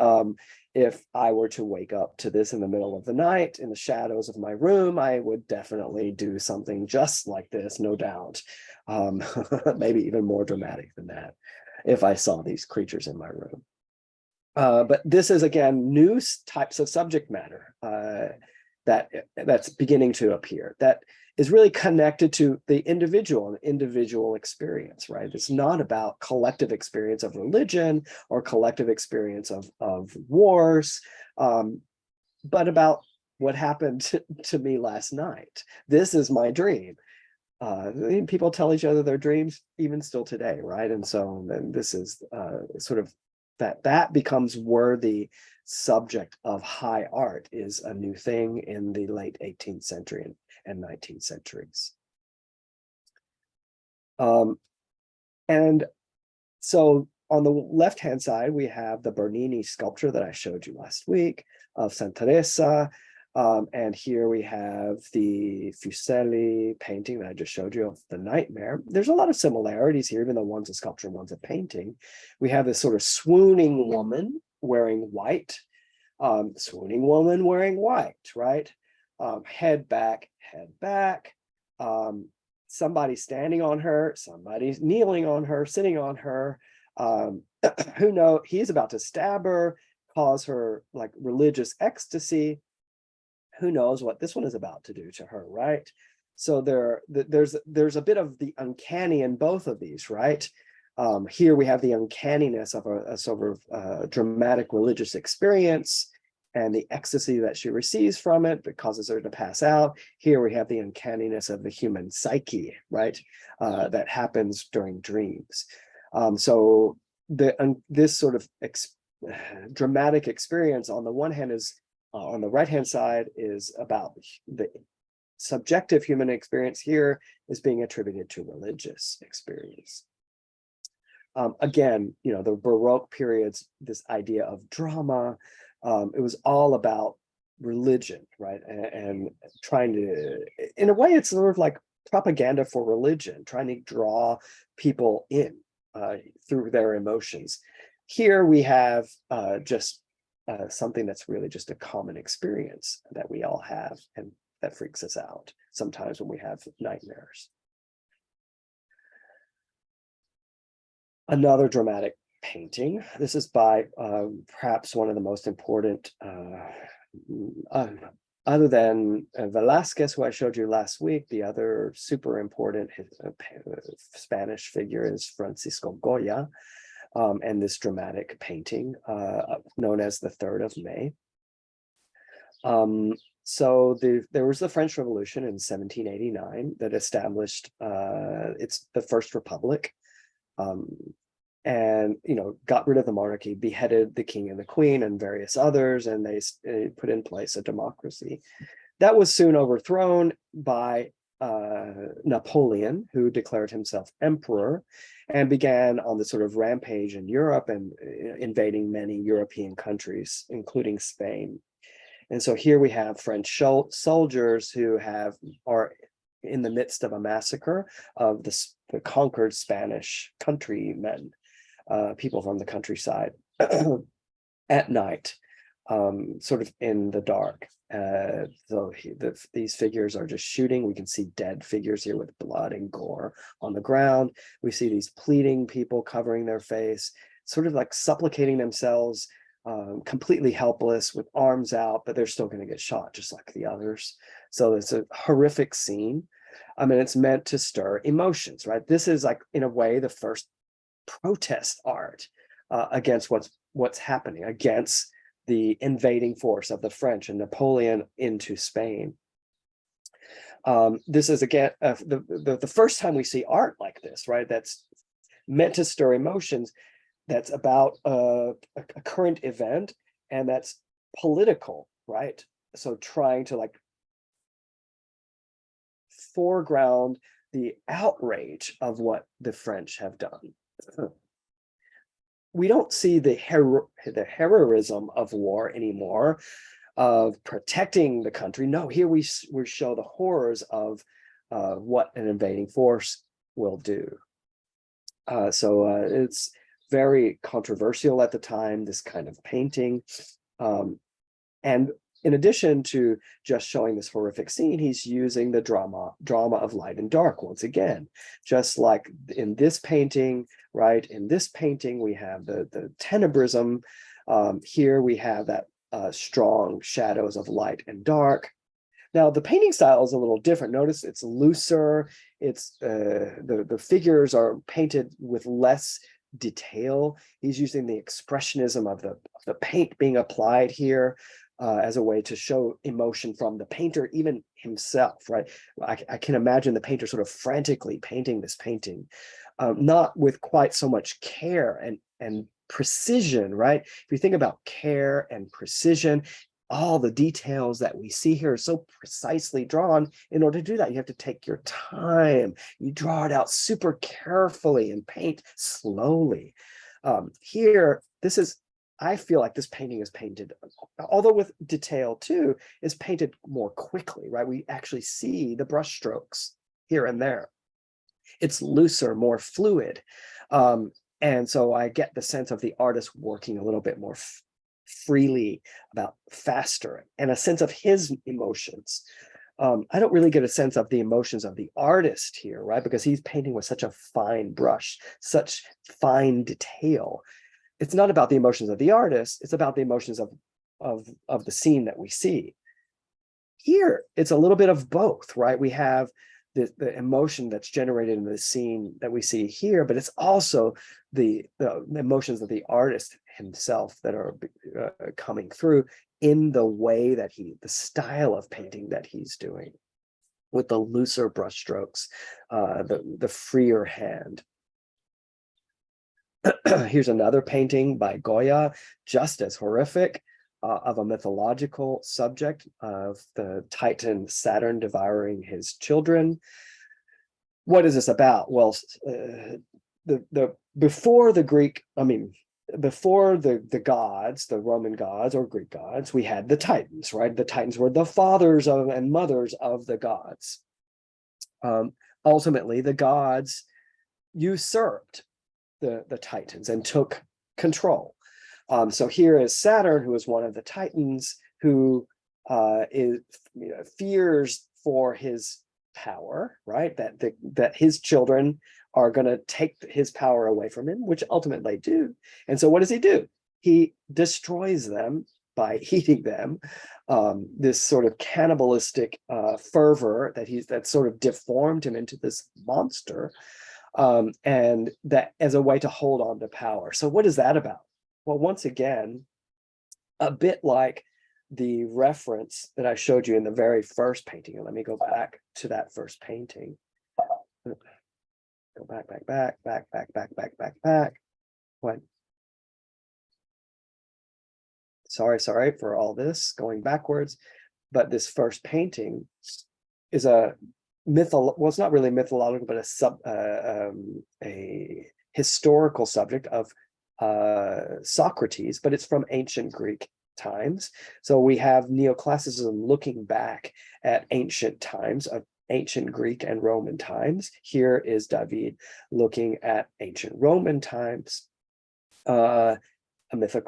If I were to wake up to this in the middle of the night in the shadows of my room, I would definitely do something just like this, no doubt. Maybe even more dramatic than that if I saw these creatures in my room. But this is, again, new types of subject matter that's beginning to appear, that is really connected to the individual experience, right? It's not about collective experience of religion or collective experience of wars, but about what happened to me last night. This is my dream. People tell each other their dreams even still today, right? And so then this is sort of that becomes worthy subject of high art, is a new thing in the late 18th century and 19th centuries. And so on the left-hand side, we have the Bernini sculpture that I showed you last week of Santa Teresa. And here we have the Fuseli painting that I just showed you of the Nightmare. There's a lot of similarities here, even though one's a sculpture, one's a painting. We have this sort of swooning woman wearing white, right? Head back, somebody standing on her, somebody's kneeling on her, sitting on her. Who knows, he's about to stab her, cause her like religious ecstasy. Who knows what this one is about to do to her, right? So there's a bit of the uncanny in both of these, right? Here we have the uncanniness of a sort of dramatic religious experience and the ecstasy that she receives from it that causes her to pass out. Here we have the uncanniness of the human psyche, right? That happens during dreams. So this sort of dramatic experience on the one hand is, on the right-hand side, is about the subjective human experience. Here is being attributed to religious experience. Again, the Baroque periods, this idea of drama, it was all about religion, right? And trying to, in a way, it's sort of like propaganda for religion, trying to draw people in through their emotions. Here we have just something that's really just a common experience that we all have, and that freaks us out sometimes when we have nightmares. Another dramatic painting. This is by perhaps one of the most important, other than Velázquez, who I showed you last week. The other super important Spanish figure is Francisco Goya, and this dramatic painting known as the 3rd of May. So there was the French Revolution in 1789 that established it's the First Republic. And got rid of the monarchy, beheaded the king and the queen and various others, and they put in place a democracy. That was soon overthrown by Napoleon, who declared himself emperor and began on the sort of rampage in Europe and invading many European countries, including Spain. And so here we have French soldiers who are in the midst of a massacre of the conquered Spanish countrymen, people from the countryside, at night, sort of in the dark. So these figures are just shooting. We can see dead figures here with blood and gore on the ground. We see these pleading people covering their face, sort of like supplicating themselves, completely helpless with arms out, but they're still going to get shot just like the others. So it's a horrific scene. I mean, it's meant to stir emotions, right? This is like, in a way, the first protest art against what's happening, against the invading force of the French and Napoleon into Spain. This is, again, the first time we see art like this, right? That's meant to stir emotions, that's about a current event, and that's political, right? So trying to like foreground the outrage of what the French have done. We don't see the heroism of war anymore, of protecting the country. No, here we show the horrors of what an invading force will do. So it's very controversial at the time, this kind of painting. And in addition to just showing this horrific scene, he's using the drama of light and dark once again, just like in this painting, right? In this painting, we have the tenebrism. Here we have that strong shadows of light and dark. Now, the painting style is a little different. Notice it's looser. It's the figures are painted with less detail. He's using the expressionism of the paint being applied here. As a way to show emotion from the painter, even himself, right? I can imagine the painter sort of frantically painting this painting, not with quite so much care and precision, right? If you think about care and precision, all the details that we see here are so precisely drawn. In order to do that, you have to take your time. You draw it out super carefully and paint slowly. Here, I feel like this painting is painted, although with detail too, is painted more quickly, right? We actually see the brush strokes here and there. It's looser, more fluid. And so I get the sense of the artist working a little bit more freely, about faster, and a sense of his emotions. I don't really get a sense of the emotions of the artist here, right? Because he's painting with such a fine brush, such fine detail. It's not about the emotions of the artist, it's about the emotions of the scene that we see. Here, it's a little bit of both, right? We have the emotion that's generated in the scene that we see here, but it's also the emotions of the artist himself that are coming through in the way that the style of painting that he's doing, with the looser brushstrokes, the freer hand. Here's another painting by Goya, just as horrific, of a mythological subject of the Titan Saturn devouring his children. What is this about? Well, before the Greek, before the gods, the Roman gods or Greek gods, we had the Titans, right? The Titans were the fathers of and mothers of the gods. Ultimately, the gods usurped the Titans and took control. So here is Saturn, who is one of the Titans, who fears for his power, right? That his children are going to take his power away from him, which ultimately they do. And so what does he do? He destroys them by eating them. This sort of cannibalistic fervor that sort of deformed him into this monster, and that as a way to hold on to power. So what is that about? Well, once again, a bit like the reference that I showed you in the very first painting. And let me go back to that first painting. Go back. What? Sorry for all this going backwards. But this first painting is a well, it's not really mythological, but a historical subject of Socrates, but it's from ancient Greek times. So we have neoclassicism looking back at ancient times, of ancient Greek and Roman times. Here is David looking at ancient Roman times, a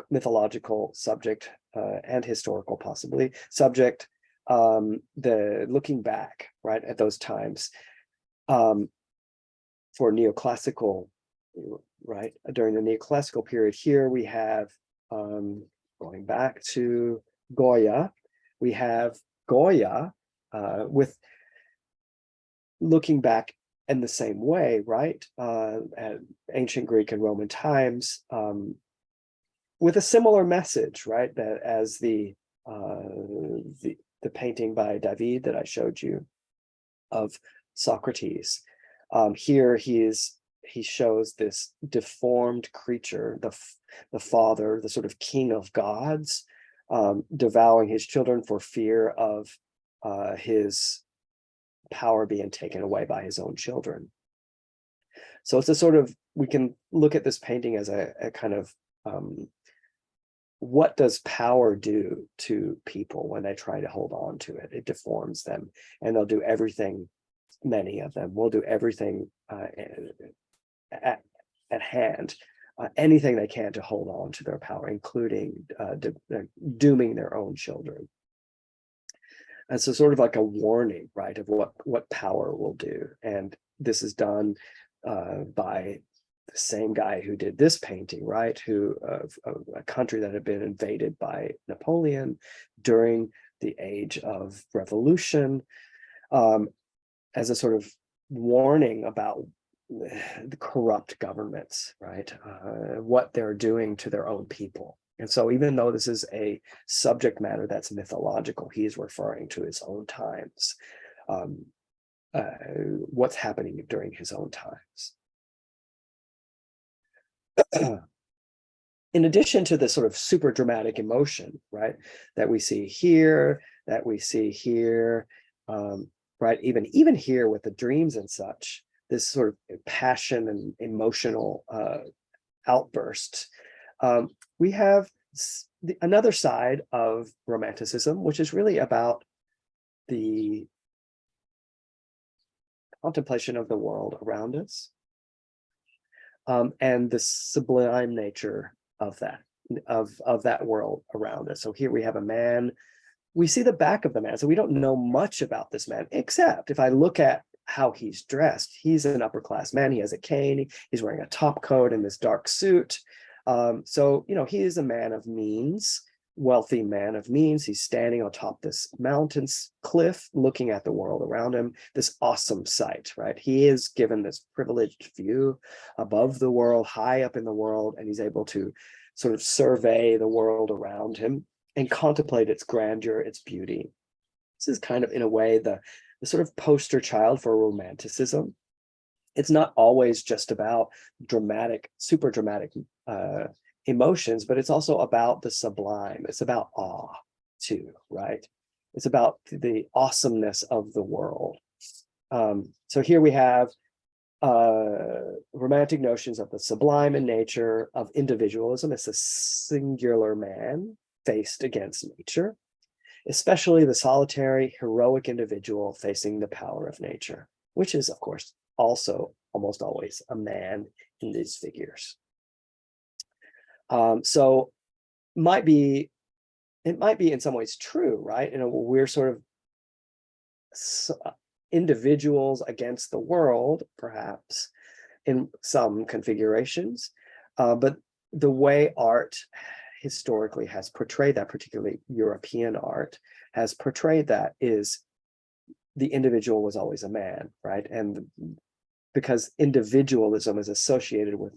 mythological subject and historical possibly subject, the looking back, right, at those times, for neoclassical, right, during the neoclassical period. Here we have, going back to Goya, we have Goya with looking back in the same way, right, at ancient Greek and Roman times, with a similar message, right, that as the painting by David that I showed you of Socrates. Here he shows this deformed creature, the father, the sort of king of gods, devouring his children for fear of his power being taken away by his own children. So it's a sort of, we can look at this painting as a kind of, what does power do to people when they try to hold on to it? It deforms them, and they'll do everything, many of them will do everything at hand, anything they can to hold on to their power, including dooming their own children. And so sort of like a warning, right, of what power will do. And this is done by the same guy who did this painting, right, who of a country that had been invaded by Napoleon during the age of revolution, as a sort of warning about the corrupt governments, right, what they're doing to their own people. And so even though this is a subject matter that's mythological, he's referring to his own times, what's happening during his own times. In addition to the sort of super dramatic emotion, right, that we see here, right, even here with the dreams and such, this sort of passion and emotional outbursts, we have another side of Romanticism, which is really about the contemplation of the world around us, and the sublime nature of that world around us. So here we have a man. We see the back of the man, so we don't know much about this man, except if I look at how he's dressed. He's an upper class man. He has a cane. He's wearing a top coat and this dark suit. So, he is a man of means, wealthy man of means. He's standing on top of this mountain cliff, looking at the world around him, this awesome sight, right? He is given this privileged view above the world, high up in the world, and he's able to sort of survey the world around him and contemplate its grandeur, its beauty. This is kind of, in a way, the sort of poster child for Romanticism. It's not always just about super dramatic emotions, but it's also about the sublime. It's about awe too, right? It's about the awesomeness of the world. So here we have romantic notions of the sublime in nature, of individualism as a singular man faced against nature, especially the solitary, heroic individual facing the power of nature, which is, of course, also almost always a man in these figures. So it might be in some ways true, right? We're sort of individuals against the world, perhaps, in some configurations, but the way art historically has portrayed that, particularly European art, has portrayed that is the individual was always a man, right? And because individualism is associated with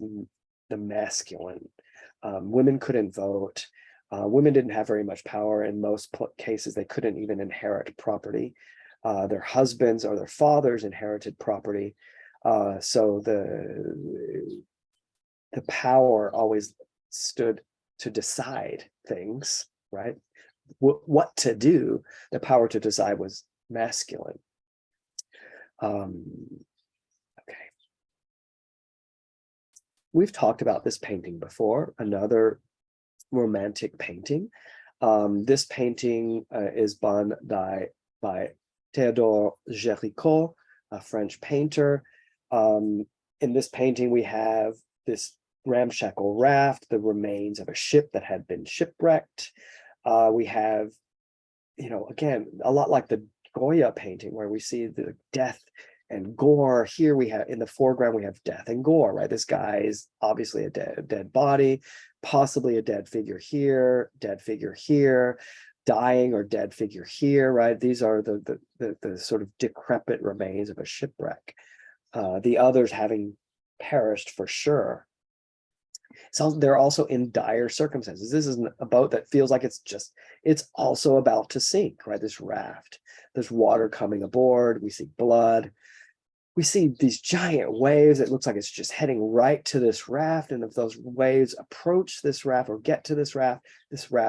the masculine. Women couldn't vote. Women didn't have very much power. In most cases, they couldn't even inherit property. Their husbands or their fathers inherited property. So the power always stood to decide things, right? What to do, the power to decide was masculine. Okay. We've talked about this painting before, another romantic painting. This painting is by Théodore Géricault, a French painter. In this painting, we have this ramshackle raft, the remains of a ship that had been shipwrecked. We have, again, a lot like the Goya painting, where we see the death and gore. Here we have, in the foreground, we have death and gore, right? This guy is obviously a dead body, possibly a dead figure here, dying or dead figure here, right? These are the sort of decrepit remains of a shipwreck. The others having perished for sure. So they're also in dire circumstances. This is a boat that feels like it's also about to sink, right? This raft, there's water coming aboard. We see blood. We see these giant waves. It looks like it's just heading right to this raft. And if those waves approach this raft or get to this raft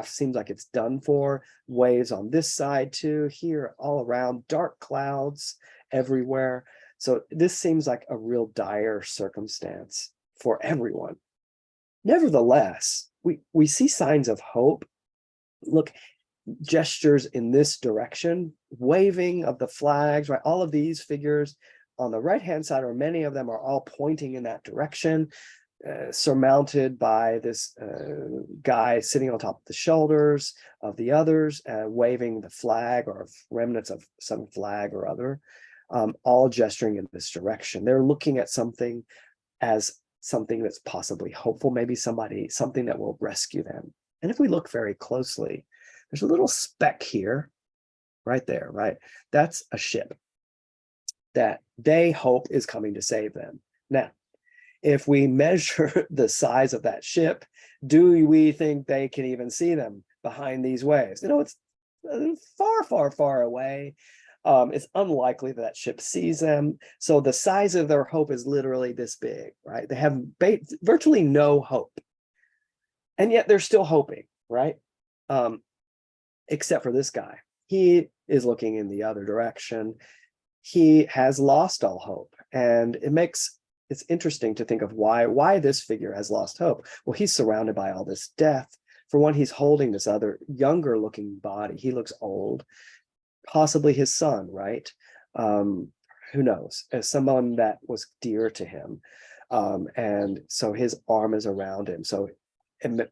seems like it's done for. Waves on this side too, here, all around, dark clouds everywhere. So this seems like a real dire circumstance for everyone. Nevertheless, we see signs of hope. Look, gestures in this direction, waving of the flags, right? All of these figures on the right-hand side, or many of them, are all pointing in that direction, surmounted by this guy sitting on top of the shoulders of the others, waving the flag or remnants of some flag or other, all gesturing in this direction. They're looking at something as something that's possibly hopeful, maybe something that will rescue them. And if we look very closely, there's a little speck here, right there, right? That's a ship that they hope is coming to save them. Now, if we measure the size of that ship, do we think they can even see them behind these waves? It's far, far, far away. It's unlikely that ship sees them. So the size of their hope is literally this big, right? They have virtually no hope. And yet they're still hoping, right? Except for this guy. He is looking in the other direction. He has lost all hope. And it's interesting to think of why this figure has lost hope. Well, he's surrounded by all this death. For one, he's holding this other younger looking body. He looks old. Possibly his son, right? Who knows? As someone that was dear to him. And so his arm is around him. So it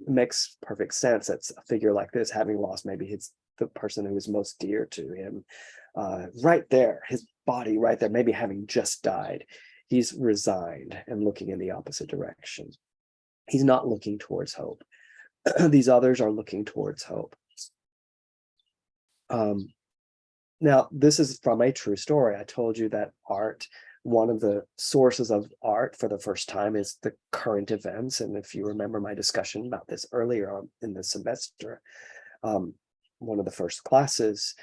makes perfect sense that a figure like this, having lost maybe the person who is most dear to him, right there, his body right there, maybe having just died, he's resigned and looking in the opposite direction. He's not looking towards hope. These others are looking towards hope. Now, this is from a true story. I told you that one of the sources of art for the first time is the current events. And if you remember my discussion about this earlier on in the semester, one of the first classes,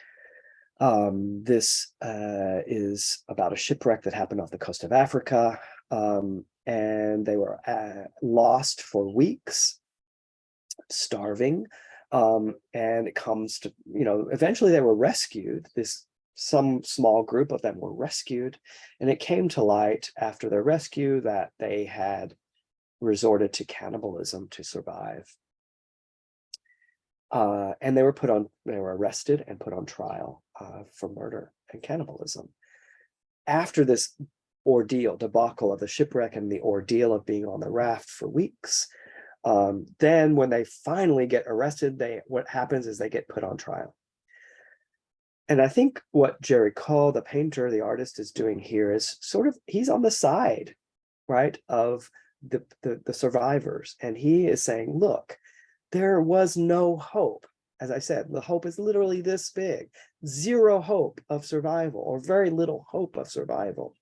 this is about a shipwreck that happened off the coast of Africa. And they were lost for weeks, starving. And it comes to, eventually they were rescued. This some small group of them were rescued, and it came to light after their rescue that they had resorted to cannibalism to survive. And they were arrested and put on trial for murder and cannibalism. After this ordeal, debacle of the shipwreck and the ordeal of being on the raft for weeks, then when they finally get arrested, what happens is they get put on trial. And I think what Jerry Cole, the painter, the artist, is doing here is sort of, he's on the side, right, of the survivors. And he is saying, look, there was no hope. As I said, the hope is literally this big, zero hope of survival, or very little hope of survival.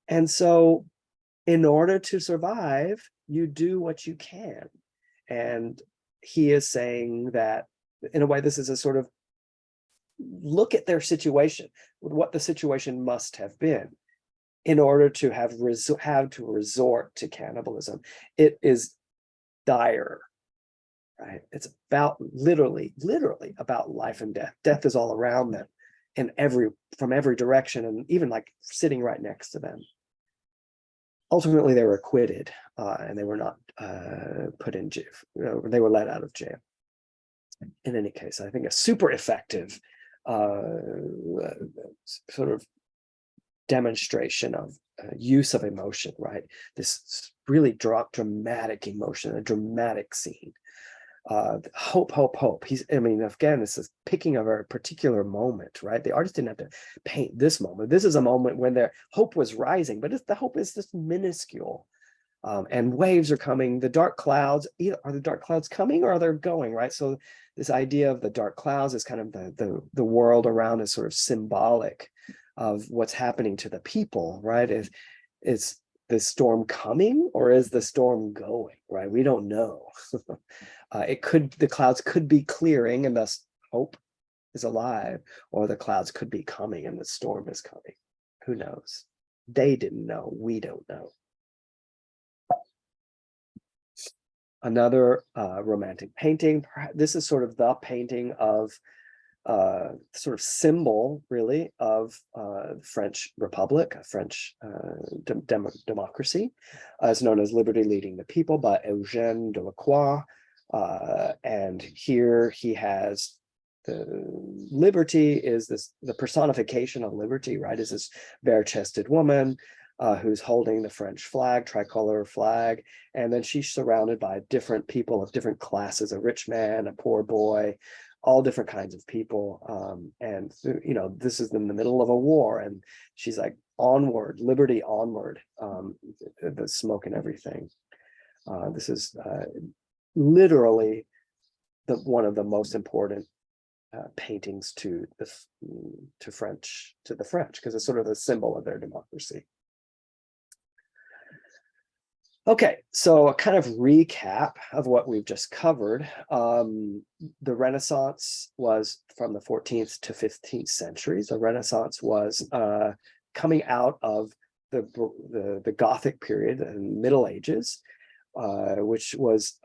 And so in order to survive, you do what you can. And he is saying that, in a way, this is a sort of look at their situation, what the situation must have been in order to have to resort to cannibalism. It is dire, right? It's about literally about life and death. Death is all around them from every direction, and even like sitting right next to them. Ultimately, they were acquitted, and they were not put in jail. They were let out of jail. In any case, I think a super effective sort of demonstration of use of emotion, right? This really dramatic emotion, a dramatic scene. Hope. Again, this is picking a very particular moment, right? The artist didn't have to paint this moment. This is a moment when their hope was rising, but the hope is just minuscule. And waves are coming. The dark clouds, are the dark clouds coming or are they going, right? So this idea of the dark clouds is kind of the world around is sort of symbolic of what's happening to the people, right? Is the storm coming or is the storm going, right? We don't know. The clouds could be clearing and thus hope is alive, or the clouds could be coming and the storm is coming. Who knows? They didn't know, we don't know. Another romantic painting. This is sort of the painting of sort of symbol, really, of French Republic, French democracy, as known as Liberty Leading the People by Eugène Delacroix. And here he has the liberty is the personification of liberty, right? Is this bare-chested woman who's holding the French flag, tricolor flag, and then she's surrounded by different people of different classes, a rich man, a poor boy, all different kinds of people. And this is in the middle of a war, and she's like, onward, liberty, onward, the smoke and everything. This is literally one of the most important paintings to the French, because it's sort of the symbol of their democracy. Okay, so a kind of recap of what we've just covered. The Renaissance was from the 14th to 15th centuries. The Renaissance was coming out of the Gothic period and Middle Ages, which was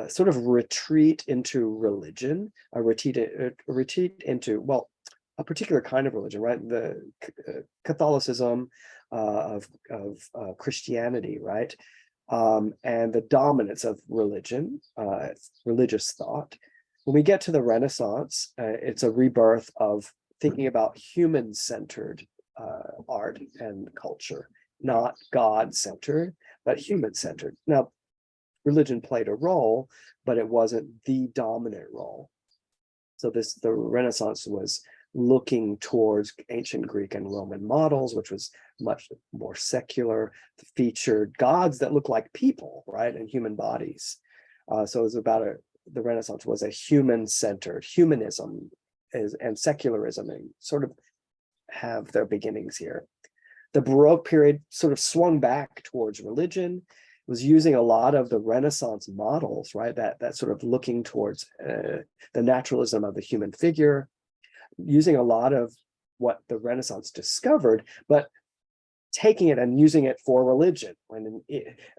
sort of retreat into religion, a retreat into, well, a particular kind of religion, right? The Catholicism of Christianity, right? And the dominance of religion, religious thought. When we get to the Renaissance, it's a rebirth of thinking about human-centered art and culture, not God-centered, but human-centered. Now, religion played a role, but it wasn't the dominant role. So the Renaissance was looking towards ancient Greek and Roman models, which was much more secular, featured gods that look like people, right, and human bodies. So it was about the Renaissance was a human-centered, humanism and secularism, and sort of have their beginnings here. The Baroque period sort of swung back towards religion, was using a lot of the Renaissance models, right, that sort of looking towards the naturalism of the human figure, using a lot of what the Renaissance discovered, but taking it and using it for religion, when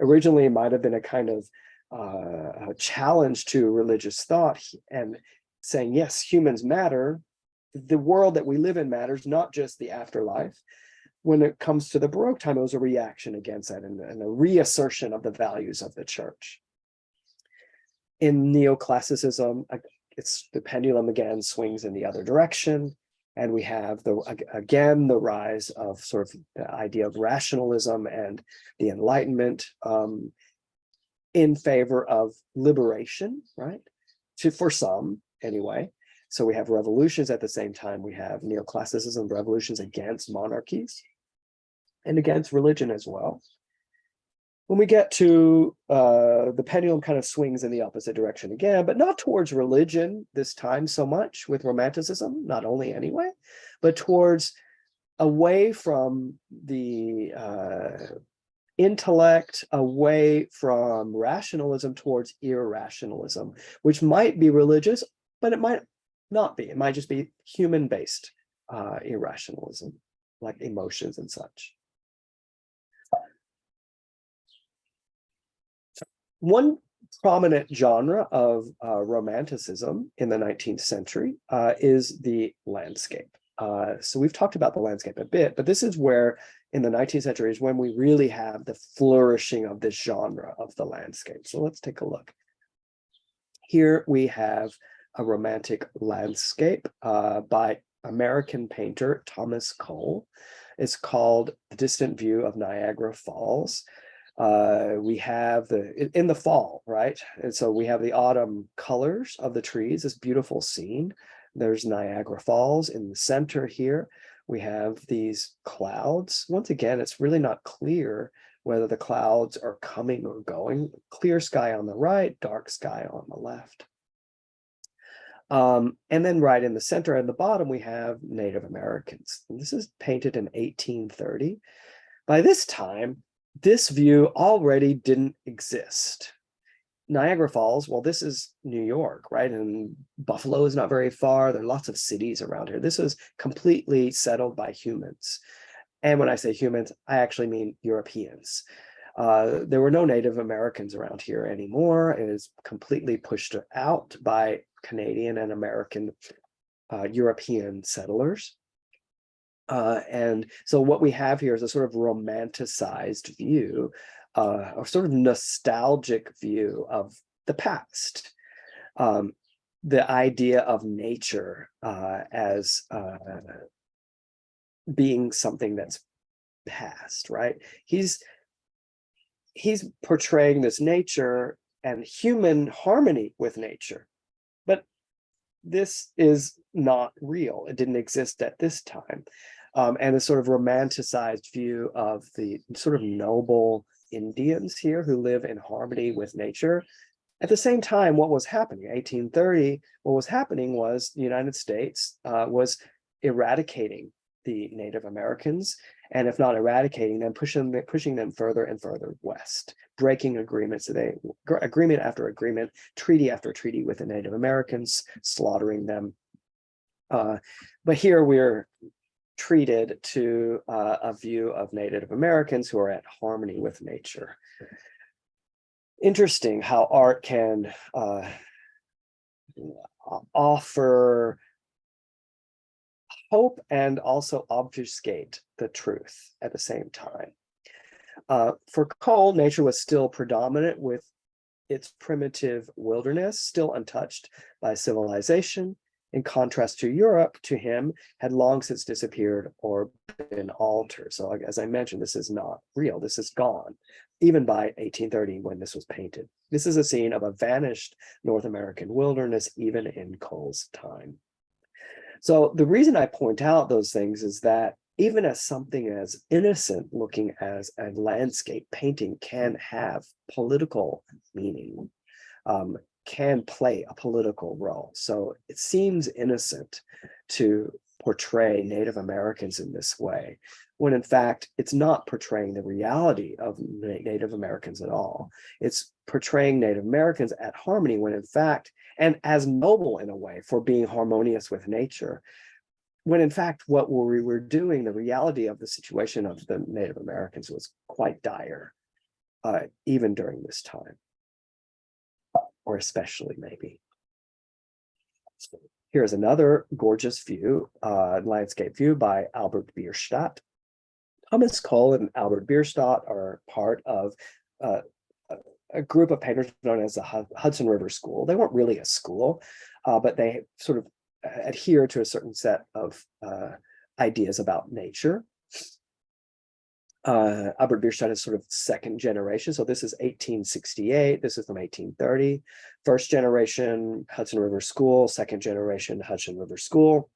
originally it might have been a kind of a challenge to religious thought, and saying, yes, humans matter, the world that we live in matters, not just the afterlife. When it comes to the Baroque time, it was a reaction against that and a reassertion of the values of the church. In neoclassicism, it's the pendulum again swings in the other direction. And we have again the rise of sort of the idea of rationalism and the Enlightenment in favor of liberation, right? For some, anyway. So we have revolutions at the same time. We have neoclassicism revolutions against monarchies and against religion as well. When we get to the pendulum kind of swings in the opposite direction again, but not towards religion this time so much with Romanticism, not only anyway, but towards away from the intellect, away from rationalism towards irrationalism, which might be religious, but it might not be. It might just be human-based irrationalism, like emotions and such. One prominent genre of Romanticism in the 19th century is the landscape. So we've talked about the landscape a bit, but this is where in the 19th century is when we really have the flourishing of this genre of the landscape. So let's take a look. Here we have a romantic landscape by American painter Thomas Cole. It's called The Distant View of Niagara Falls. We have in the fall, right? And so we have the autumn colors of the trees, this beautiful scene. There's Niagara Falls in the center here. We have these clouds. Once again, it's really not clear whether the clouds are coming or going. Clear sky on the right, dark sky on the left. And then right in the center and the bottom, we have Native Americans. And this is painted in 1830. By this time, this view already didn't exist. Niagara Falls, well, this is New York, right? And Buffalo is not very far. There are lots of cities around here. This is completely settled by humans. And when I say humans, I actually mean Europeans. There were no Native Americans around here anymore. It is completely pushed out by Canadian and American European settlers. And so what we have here is a sort of romanticized view, a sort of nostalgic view of the past. The idea of nature as being something that's past, right? He's portraying this nature and human harmony with nature, but this is not real. It didn't exist at this time. And a sort of romanticized view of the sort of noble Indians here who live in harmony with nature. At the same time, what was happening? 1830, what was happening was the United States was eradicating the Native Americans, and if not eradicating them, pushing them further and further west, breaking agreements. Agreement after agreement, treaty after treaty with the Native Americans, slaughtering them. But here we're treated to a view of Native Americans who are at harmony with nature. Interesting how art can offer hope and also obfuscate the truth at the same time. For Cole, nature was still predominant with its primitive wilderness, still untouched by civilization. In contrast to Europe, to him, had long since disappeared or been altered. So as I mentioned, this is not real. This is gone, even by 1830 when this was painted. This is a scene of a vanished North American wilderness, even in Cole's time. So the reason I point out those things is that even as something as innocent looking as a landscape painting can have political meaning, can play a political role. So it seems innocent to portray Native Americans in this way, when in fact, it's not portraying the reality of Native Americans at all. It's portraying Native Americans at harmony when in fact, and as noble in a way for being harmonious with nature, when in fact, what we were doing, the reality of the situation of the Native Americans was quite dire, even during this time. Or especially maybe. Here's another gorgeous view, landscape view by Albert Bierstadt. Thomas Cole and Albert Bierstadt are part of a group of painters known as the Hudson River School. They weren't really a school, but they sort of adhere to a certain set of ideas about nature. Albert Bierstadt is sort of second generation. So this is 1868. This is from 1830. First generation Hudson River School, second generation Hudson River School.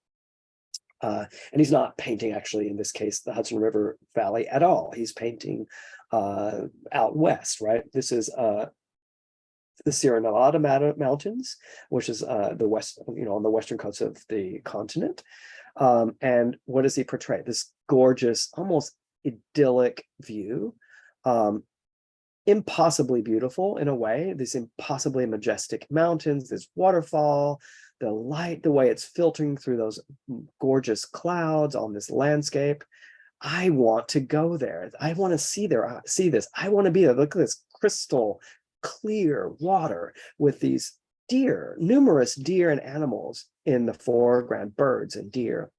And he's not painting, actually, in this case, the Hudson River Valley at all. He's painting out west, right? This is the Sierra Nevada Mountains, which is the west, on the western coast of the continent. And what does he portray? This gorgeous, almost idyllic view, impossibly beautiful in a way, these impossibly majestic mountains, this waterfall, the light, the way it's filtering through those gorgeous clouds on this landscape. I want to go there. I want to see this. I want to be there. Look at this crystal clear water with these deer, numerous deer and animals in the foreground, birds and deer.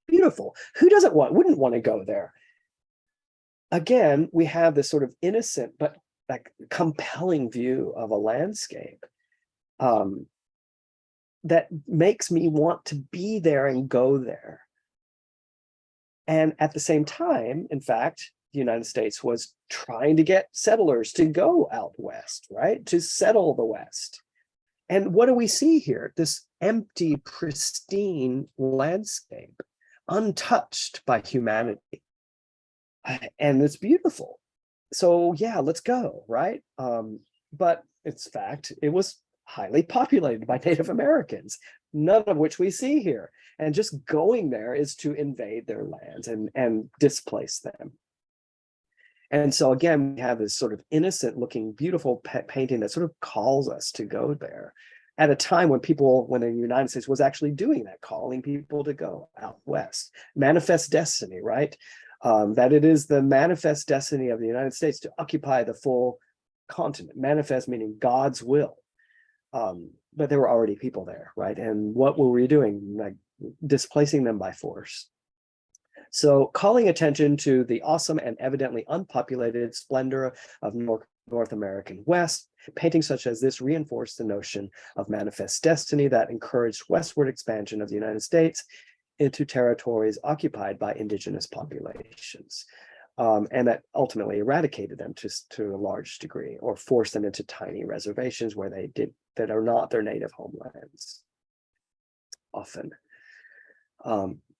Beautiful. Who wouldn't want to go there? Again, we have this sort of innocent but like compelling view of a landscape that makes me want to be there and go there. And at the same time, in fact, the United States was trying to get settlers to go out west, right? To settle the West. And what do we see here? This empty, pristine landscape, untouched by humanity. And it's beautiful. So yeah, let's go, right? But it's fact, it was highly populated by Native Americans, none of which we see here. And just going there is to invade their lands and displace them. And so again, we have this sort of innocent looking, beautiful painting that sort of calls us to go there at a time when the United States was actually doing that, calling people to go out west. Manifest destiny, right? That it is the manifest destiny of the United States to occupy the full continent. Manifest meaning God's will. But there were already people there, right? And what were we doing? Like displacing them by force. So calling attention to the awesome and evidently unpopulated splendor of North American West, paintings such as this reinforced the notion of manifest destiny that encouraged westward expansion of the United States into territories occupied by indigenous populations, and that ultimately eradicated them to a large degree, or forced them into tiny reservations where that are not their native homelands. Often,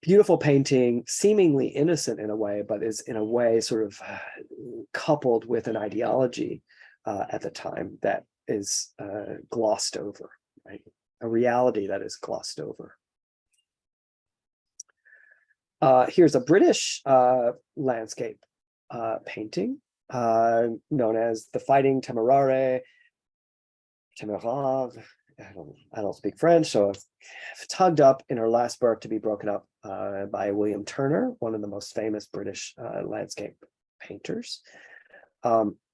beautiful painting, seemingly innocent in a way, but is in a way sort of coupled with an ideology at the time that is glossed over, right? A reality that is glossed over. Here's a British landscape painting known as the Fighting Téméraire. I don't speak French, so I've tugged up in her last birth to be broken up by William Turner, one of the most famous British landscape painters.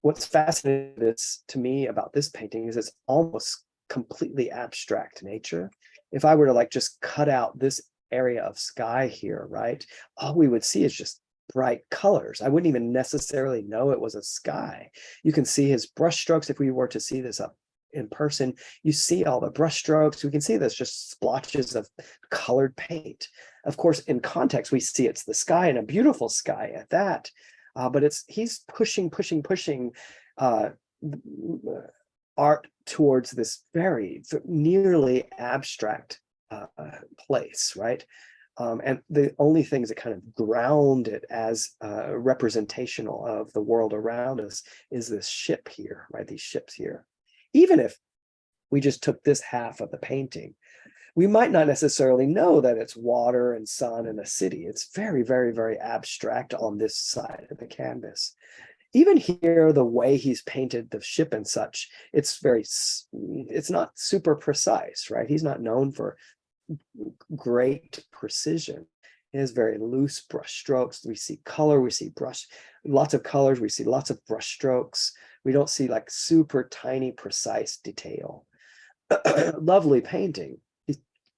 What's fascinating to me about this painting is it's almost completely abstract nature. If I were to like just cut out this area of sky here, right, all we would see is just bright colors. I wouldn't even necessarily know it was a sky. You can see his brush strokes. If we were to see this up in person, you see all the brush strokes. We can see this just splotches of colored paint. Of course, in context, we see it's the sky, and a beautiful sky at that. But he's pushing art towards this very nearly abstract place, right? And the only things that kind of ground it as representational of the world around us is this ship here, right? These ships here. Even if we just took this half of the painting, we might not necessarily know that it's water and sun and a city. It's very, very, very abstract on this side of the canvas. Even here, the way he's painted the ship and such, it's not super precise, right? He's not known for great precision. It has very loose brush strokes. We see color, we see lots of colors, we see lots of brush strokes. We don't see like super tiny, precise detail. Lovely painting.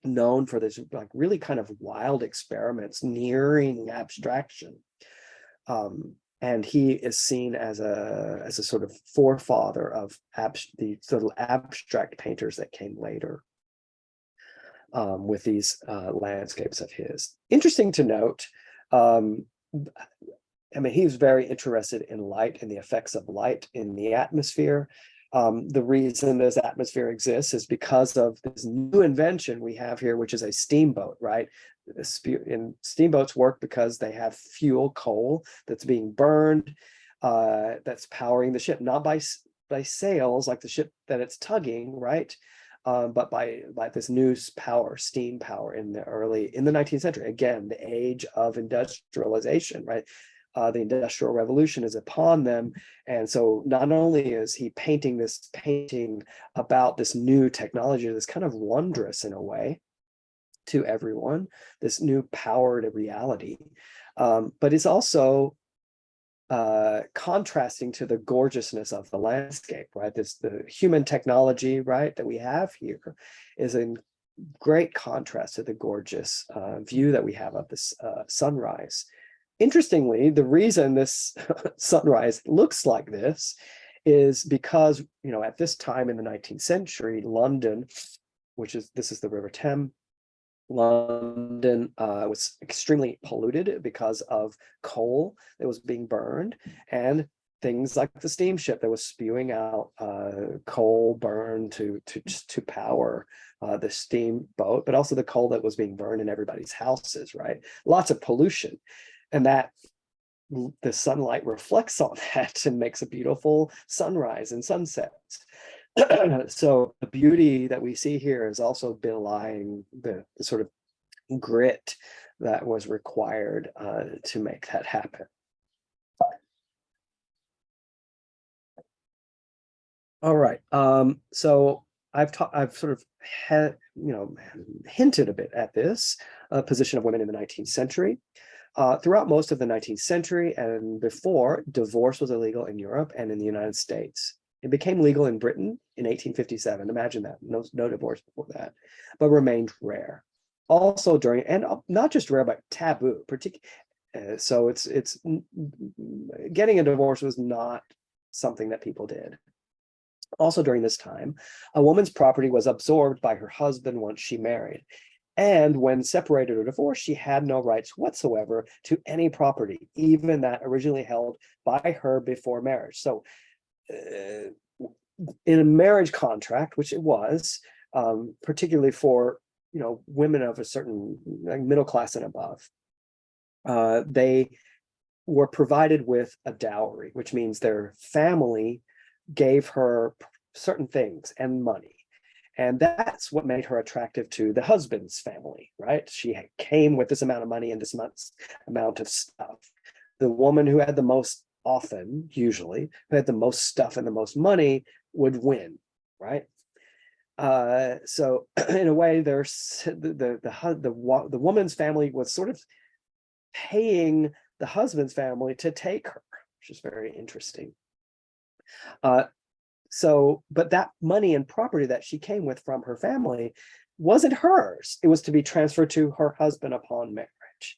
known for this like really kind of wild experiments nearing abstraction. And he is seen as a sort of forefather of the sort of abstract painters that came later, with these landscapes of his. Interesting to note, I mean, he was very interested in light and the effects of light in the atmosphere. The reason this atmosphere exists is because of this new invention we have here, which is a steamboat, right? And steamboats work because they have fuel, coal, that's being burned, that's powering the ship, not by sails like the ship that it's tugging, right? But by this new power, steam power in the 19th century. Again, the age of industrialization, right? The Industrial Revolution is upon them. And so not only is he painting this painting about this new technology that's kind of wondrous in a way to everyone, this new power to reality, but it's also contrasting to the gorgeousness of the landscape, right? The human technology, right, that we have here is in great contrast to the gorgeous view that we have of this sunrise. Interestingly, the reason this sunrise looks like this is because, you know, at this time in the 19th century, London, this is the River Thames, London was extremely polluted because of coal that was being burned, and things like the steamship that was spewing out coal burn to power the steamboat, but also the coal that was being burned in everybody's houses, right? Lots of pollution. And that the sunlight reflects on that and makes a beautiful sunrise and sunset. So the beauty that we see here is also belying the sort of grit that was required to make that happen. All right. So I've sort of hinted a bit at this position of women in the 19th century. Throughout most of the 19th century and before, divorce was illegal in Europe and in the United States. It became legal in Britain in 1857. Imagine that, no divorce before that, but remained rare. Also during, and not just rare, but taboo. So it's getting a divorce was not something that people did. Also during this time, a woman's property was absorbed by her husband once she married. And when separated or divorced, she had no rights whatsoever to any property, even that originally held by her before marriage. So in a marriage contract, which it was, particularly for women of a certain middle class and above, they were provided with a dowry, which means their family gave her certain things and money. And that's what made her attractive to the husband's family, right? She came with this amount of money and this amount of stuff. The woman who had the most, often, usually, who had the most stuff and the most money would win, right? So in a way, there's the woman's family was sort of paying the husband's family to take her, which is very interesting. But that money and property that she came with from her family wasn't hers. It was to be transferred to her husband upon marriage.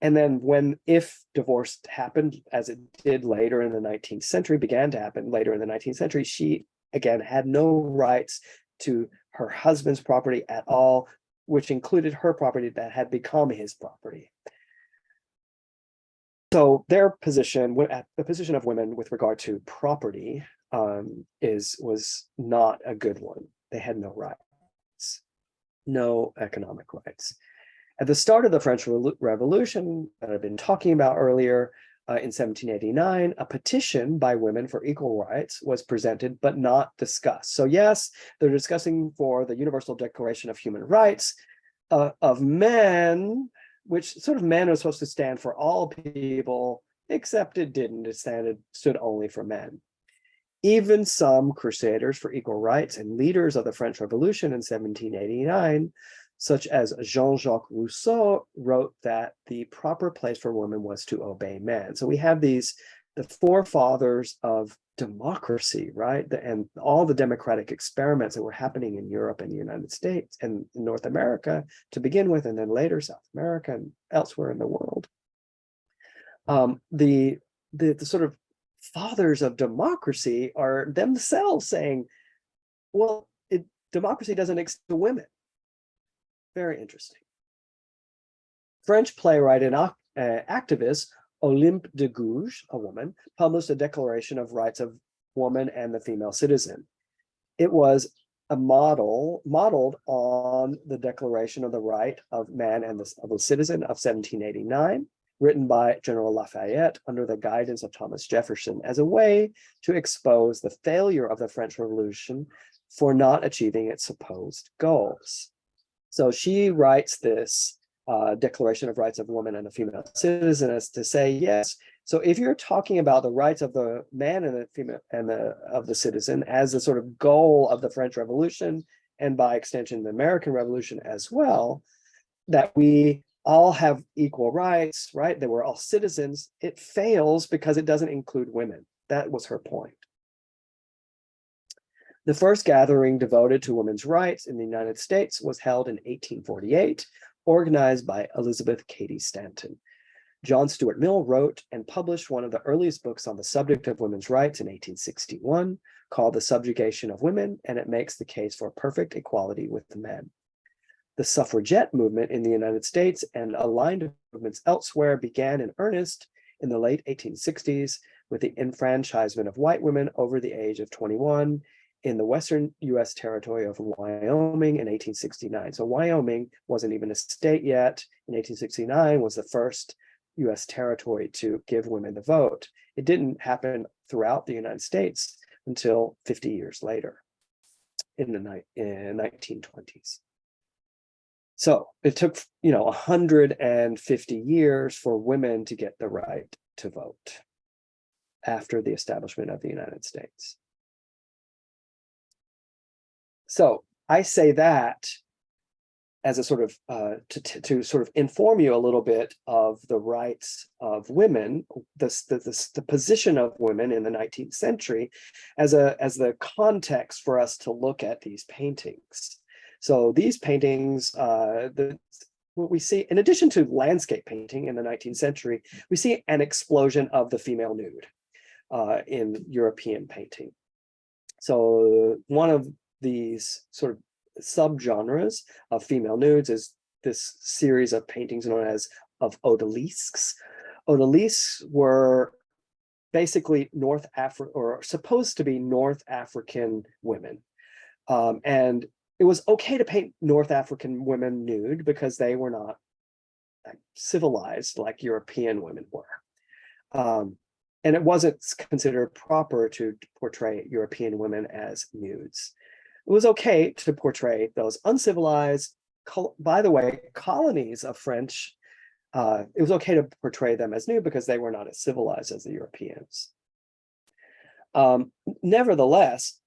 And then if divorce happened, as it did later in the 19th century, began to happen later in the 19th century, she, again, had no rights to her husband's property at all, which included her property that had become his property. So their position, the position of women with regard to property, was not a good one. They had no rights, no economic rights. At the start of the French Revolution that I've been talking about earlier, in 1789, a petition by women for equal rights was presented but not discussed. So yes, they're discussing for the Universal Declaration of Human Rights of men, which sort of men are supposed to stand for all people, except it didn't. It stood only for men. Even some crusaders for equal rights and leaders of the French Revolution in 1789, such as Jean-Jacques Rousseau, wrote that the proper place for women was to obey men. So we have the the forefathers of democracy, right? And all the democratic experiments that were happening in Europe and the United States and North America to begin with, and then later South America and elsewhere in the world. The sort of fathers of democracy are themselves saying, well, democracy doesn't exist to women. Very interesting. French playwright and activist Olympe de Gouges, a woman, published a Declaration of Rights of Woman and the Female Citizen. It was a modeled on the Declaration of the Right of Man and of the Citizen of 1789, written by General Lafayette under the guidance of Thomas Jefferson as a way to expose the failure of the French Revolution for not achieving its supposed goals. So she writes this Declaration of Rights of Woman and the Female Citizen as to say, yes, so if you're talking about the rights of the man and the female and of the citizen as the sort of goal of the French Revolution, and by extension the American Revolution as well, that we all have equal rights, right? That we're all citizens, it fails because it doesn't include women. That was her point. The first gathering devoted to women's rights in the United States was held in 1848, organized by Elizabeth Cady Stanton. John Stuart Mill wrote and published one of the earliest books on the subject of women's rights in 1861, called The Subjugation of Women, and it makes the case for perfect equality with the men. The suffragette movement in the United States and aligned movements elsewhere began in earnest in the late 1860s with the enfranchisement of white women over the age of 21 in the western US territory of Wyoming in 1869. So Wyoming wasn't even a state yet. In 1869 was the first US territory to give women the vote. It didn't happen throughout the United States until 50 years later in the 1920s. So it took, 150 years for women to get the right to vote after the establishment of the United States. So I say that as a sort of to sort of inform you a little bit of the rights of women, the position of women in the 19th century, as the context for us to look at these paintings. So these paintings, what we see, in addition to landscape painting in the 19th century, we see an explosion of the female nude in European painting. So one of these sort of subgenres of female nudes is this series of paintings known as of odalisques. Odalisques were basically North Africa, or supposed to be North African women. And it was okay to paint North African women nude because they were not civilized like European women were. And it wasn't considered proper to portray European women as nudes. It was okay to portray those uncivilized, by the way, colonies of French. It was okay to portray them as nude because they were not as civilized as the Europeans. Nevertheless,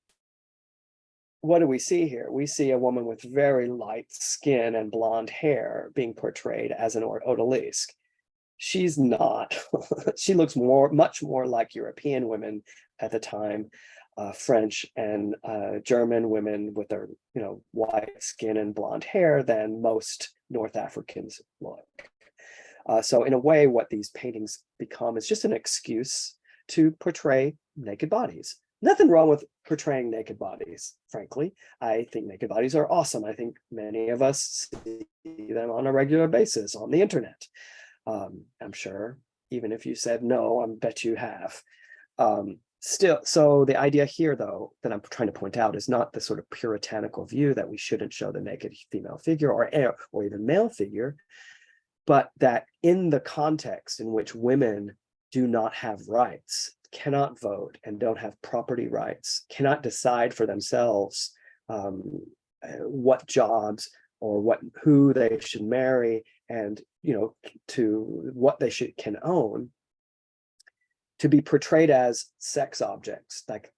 what do we see here? We see a woman with very light skin and blonde hair being portrayed as an odalisque. She's not. She looks much more like European women at the time, French and German women with their white skin and blonde hair than most North Africans look. So in a way, what these paintings become is just an excuse to portray naked bodies. Nothing wrong with portraying naked bodies, frankly. I think naked bodies are awesome. I think many of us see them on a regular basis on the internet. I'm sure, even if you said no, I bet you have. Still, so the idea here, though, that I'm trying to point out is not the sort of puritanical view that we shouldn't show the naked female figure or even male figure, but that in the context in which women do not have rights, cannot vote, and don't have property rights, cannot decide for themselves what jobs or who they should marry, and to what they can own, to be portrayed as sex objects, like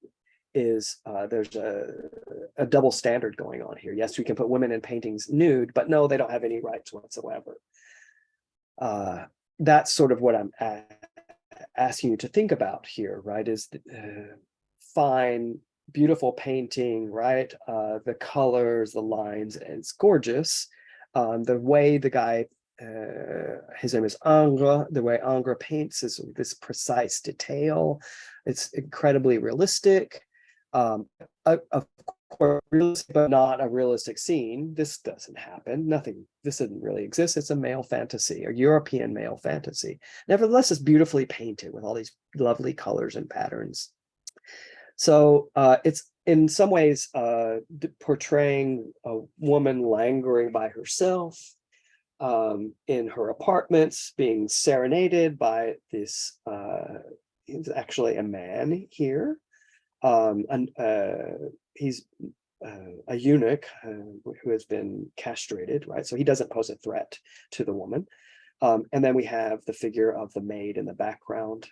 there's a double standard going on here. Yes, we can put women in paintings nude, but no, they don't have any rights whatsoever. That's sort of what I'm asking you to think about here, right, is the, fine, beautiful painting, right? The colors, the lines, and it's gorgeous. The way the guy, his name is Ingres, the way Ingres paints is this precise detail. It's incredibly realistic. Of course, realistic, but not a realistic scene. This doesn't happen. Nothing, this doesn't really exist. It's a male fantasy, a European male fantasy. Nevertheless, it's beautifully painted with all these lovely colors and patterns. So it's in some ways portraying a woman languoring by herself in her apartments, being serenaded by this, he's actually a man here. And he's a eunuch who has been castrated, right? So he doesn't pose a threat to the woman. And then we have the figure of the maid in the background.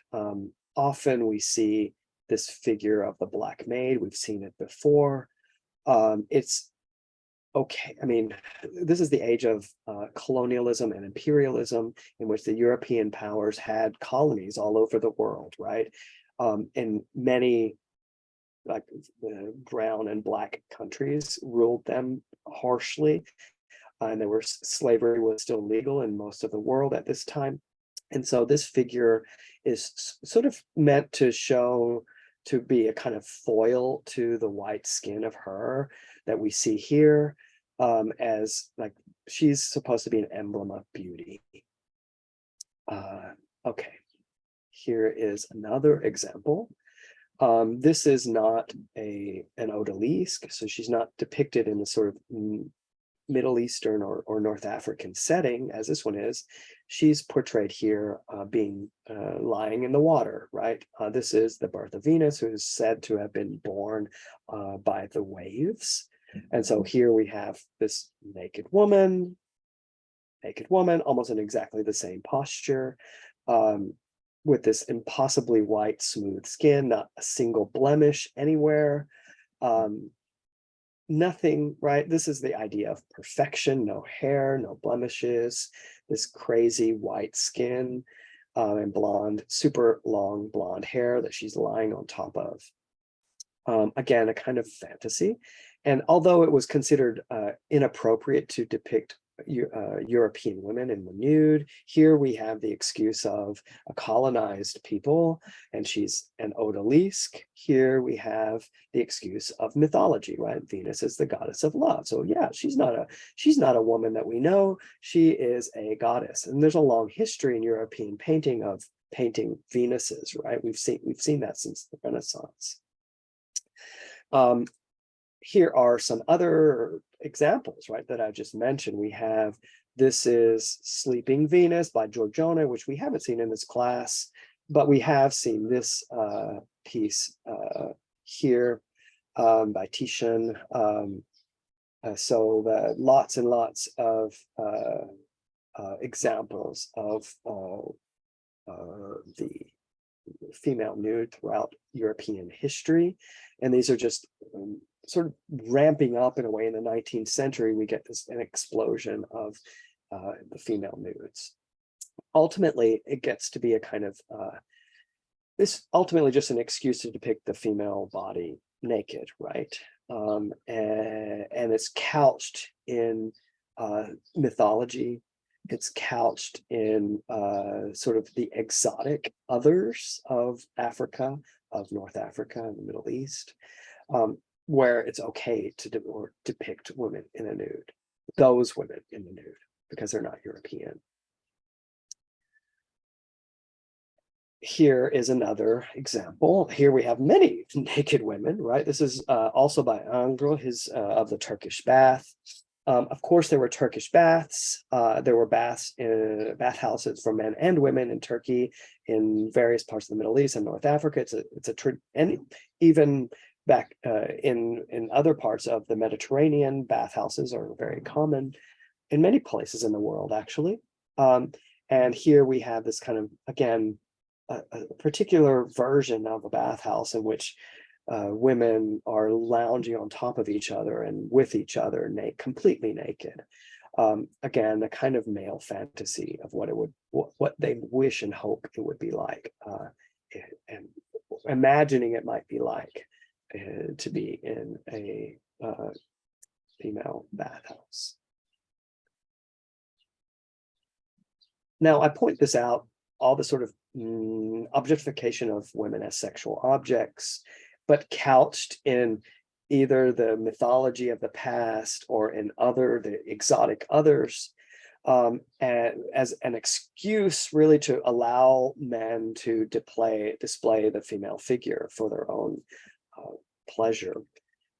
Often we see this figure of the black maid. We've seen it before. It's okay. I mean, this is the age of colonialism and imperialism, in which the European powers had colonies all over the world, right? And many like brown and black countries ruled them harshly. And there were slavery was still legal in most of the world at this time. And so this figure is sort of meant to show, to be a kind of foil to the white skin of her that we see here, as like she's supposed to be an emblem of beauty. Okay, here is another example. This is not an odalisque, so she's not depicted in the sort of Middle Eastern or North African setting as this one is. She's portrayed here being lying in the water, right? This is the birth of Venus, who is said to have been born by the waves. And so here we have this naked woman, almost in exactly the same posture, with this impossibly white, smooth skin, not a single blemish anywhere. Nothing, right? This is the idea of perfection, no hair, no blemishes, this crazy white skin, and blonde, super long blonde hair that she's lying on top of. Again, a kind of fantasy. And although it was considered inappropriate to depict European women in the nude, here we have the excuse of a colonized people, and she's an odalisque. Here we have the excuse of mythology, right? Venus is the goddess of love. So yeah, she's not a woman that we know. She is a goddess, and there's a long history in European painting of painting Venuses, right? We've seen that since the Renaissance. Here are some other examples, right, that I just mentioned. We have, this is Sleeping Venus by Giorgione, which we haven't seen in this class, but we have seen this piece here by Titian. So lots and lots of examples of the female nude throughout European history. And these are just sort of ramping up in a way. In the 19th century, we get an explosion of the female nudes. Ultimately, it gets to be a kind of, this ultimately just an excuse to depict the female body naked, right? And it's couched in mythology. It's couched in sort of the exotic others of Africa, of North Africa and the Middle East, where it's okay to depict women in a nude, those women in the nude, because they're not European. Here is another example. Here we have many naked women, right? This is also by Ingres, his of the Turkish bath. Of course, there were Turkish baths. There were bathhouses for men and women in Turkey, in various parts of the Middle East and North Africa. And even back in other parts of the Mediterranean, bathhouses are very common in many places in the world, actually. And here we have this kind of, again, a particular version of a bathhouse in which women are lounging on top of each other and with each other, completely naked. Again, a kind of male fantasy of what it would, what they wish and hope it would be like, and imagining it might be like to be in a female bathhouse. Now, I point this out, all the sort of objectification of women as sexual objects, but couched in either the mythology of the past or in the exotic others, and as an excuse really to allow men to display the female figure for their own pleasure.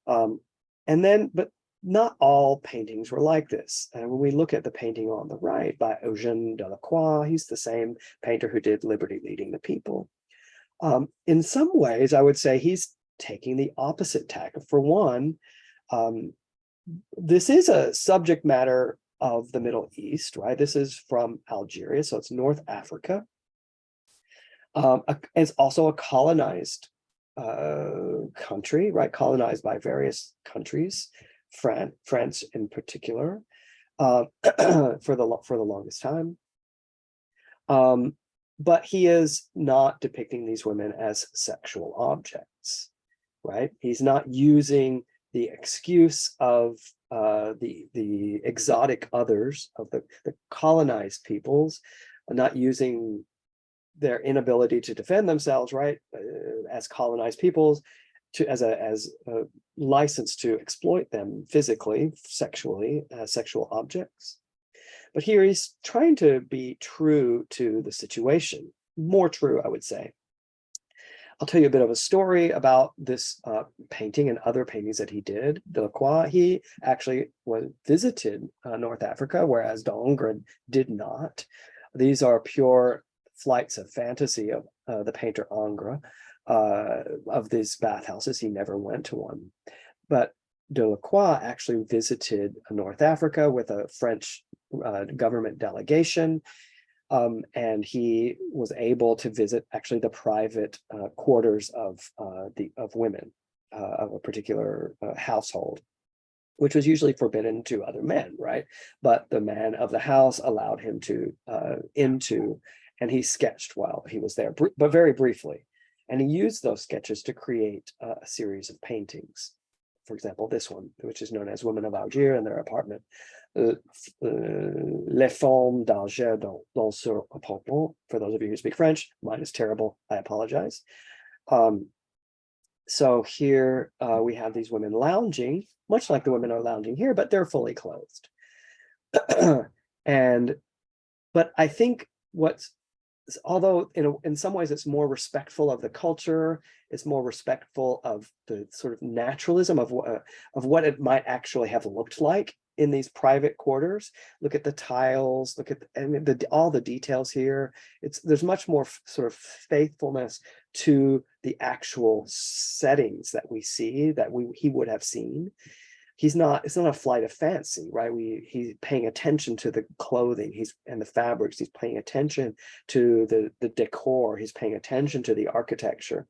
But not all paintings were like this. And when we look at the painting on the right by Eugène Delacroix, he's the same painter who did Liberty Leading the People. In some ways, I would say he's taking the opposite tack. For one, this is a subject matter of the Middle East, right? This is from Algeria, so it's North Africa. It's also a colonized country, right? Colonized by various countries, France in particular, for the longest time. But he is not depicting these women as sexual objects, right? He's not using the excuse of the exotic others, of the colonized peoples, not using their inability to defend themselves, right, as colonized peoples, as a license to exploit them physically, sexually, as sexual objects. But here he's trying to be true to the situation, more true, I would say. I'll tell you a bit of a story about this painting and other paintings that he did. Delacroix, he actually visited North Africa, whereas d'Ingres did not. These are pure flights of fantasy of the painter Ingres, of these bathhouses. He never went to one. But Delacroix actually visited North Africa with a French government delegation, and he was able to visit actually the private quarters of women of a particular household, which was usually forbidden to other men, right? But the man of the house allowed him to into, and he sketched while he was there, but very briefly. And he used those sketches to create a series of paintings. For example, this one, which is known as Women of Algiers in their apartment. Les femmes d'Alger dans leur appartement. For those of you who speak French, mine is terrible, I apologize. So here we have these women lounging, much like the women are lounging here, but they're fully clothed. But I think although in some ways it's more respectful of the culture, it's more respectful of the sort of naturalism of what it might actually have looked like in these private quarters. Look at the tiles, look at all the details here. There's much more sort of faithfulness to the actual settings that we see, that he would have seen. It's not a flight of fancy, right? He's paying attention to the clothing, and the fabrics. He's paying attention to the decor. He's paying attention to the architecture.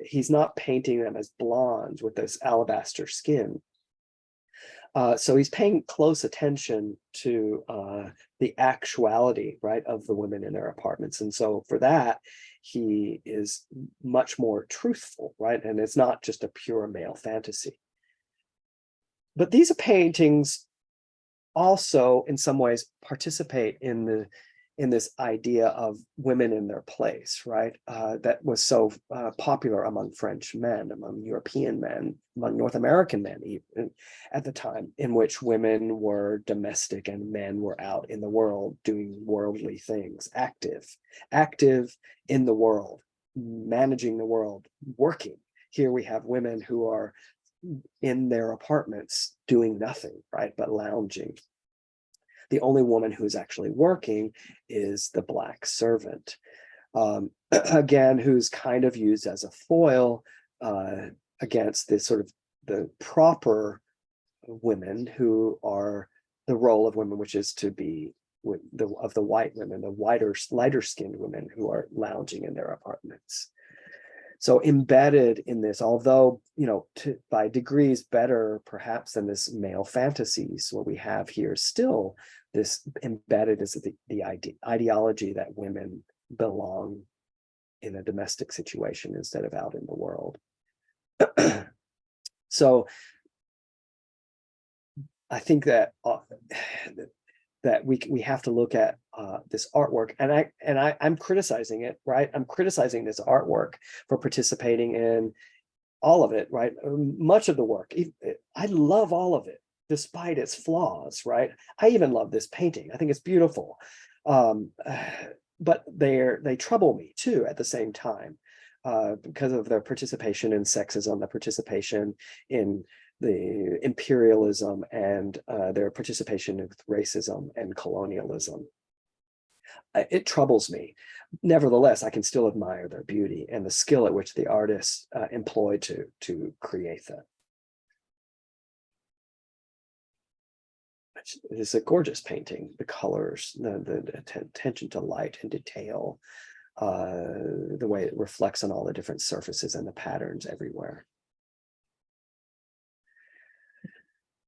He's not painting them as blondes with this alabaster skin. So he's paying close attention to the actuality, right, of the women in their apartments. And so for that, he is much more truthful, right? And it's not just a pure male fantasy. But these paintings also, in some ways, participate in this idea of women in their place, right? That was so popular among French men, among European men, among North American men, even at the time, in which women were domestic and men were out in the world doing worldly things, active in the world, managing the world, working. Here we have women who are in their apartments doing nothing, right, but lounging. The only woman who's actually working is the Black servant, again, who's kind of used as a foil against this sort of the proper women, who are the role of women, which is to be of the white women, the lighter skinned women who are lounging in their apartments. So embedded in this, although, by degrees better perhaps than this male fantasies, what we have here still, this embedded is the ideology that women belong in a domestic situation instead of out in the world. So I think that that we have to look at this artwork, and I'm criticizing it, right? I'm criticizing this artwork for participating in all of it, right? Much of the work. I love all of it, despite its flaws, right? I even love this painting. I think it's beautiful. But they trouble me too at the same time, because of their participation in sexism, the participation in the imperialism, and their participation with racism and colonialism. It troubles me. Nevertheless, I can still admire their beauty and the skill at which the artists employed to create them. It's a gorgeous painting. The colors, the attention to light and detail, the way it reflects on all the different surfaces and the patterns everywhere.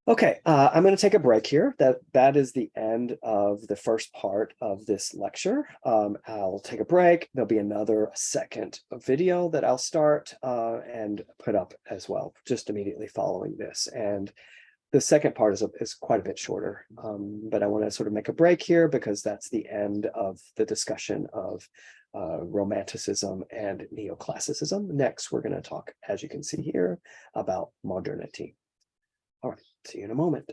Okay, I'm going to take a break here. That is the end of the first part of this lecture. I'll take a break. There'll be another second video that I'll start and put up as well, just immediately following this. And the second part is quite a bit shorter, but I want to sort of make a break here because that's the end of the discussion of Romanticism and Neoclassicism. Next, we're going to talk, as you can see here, about modernity. All right, see you in a moment.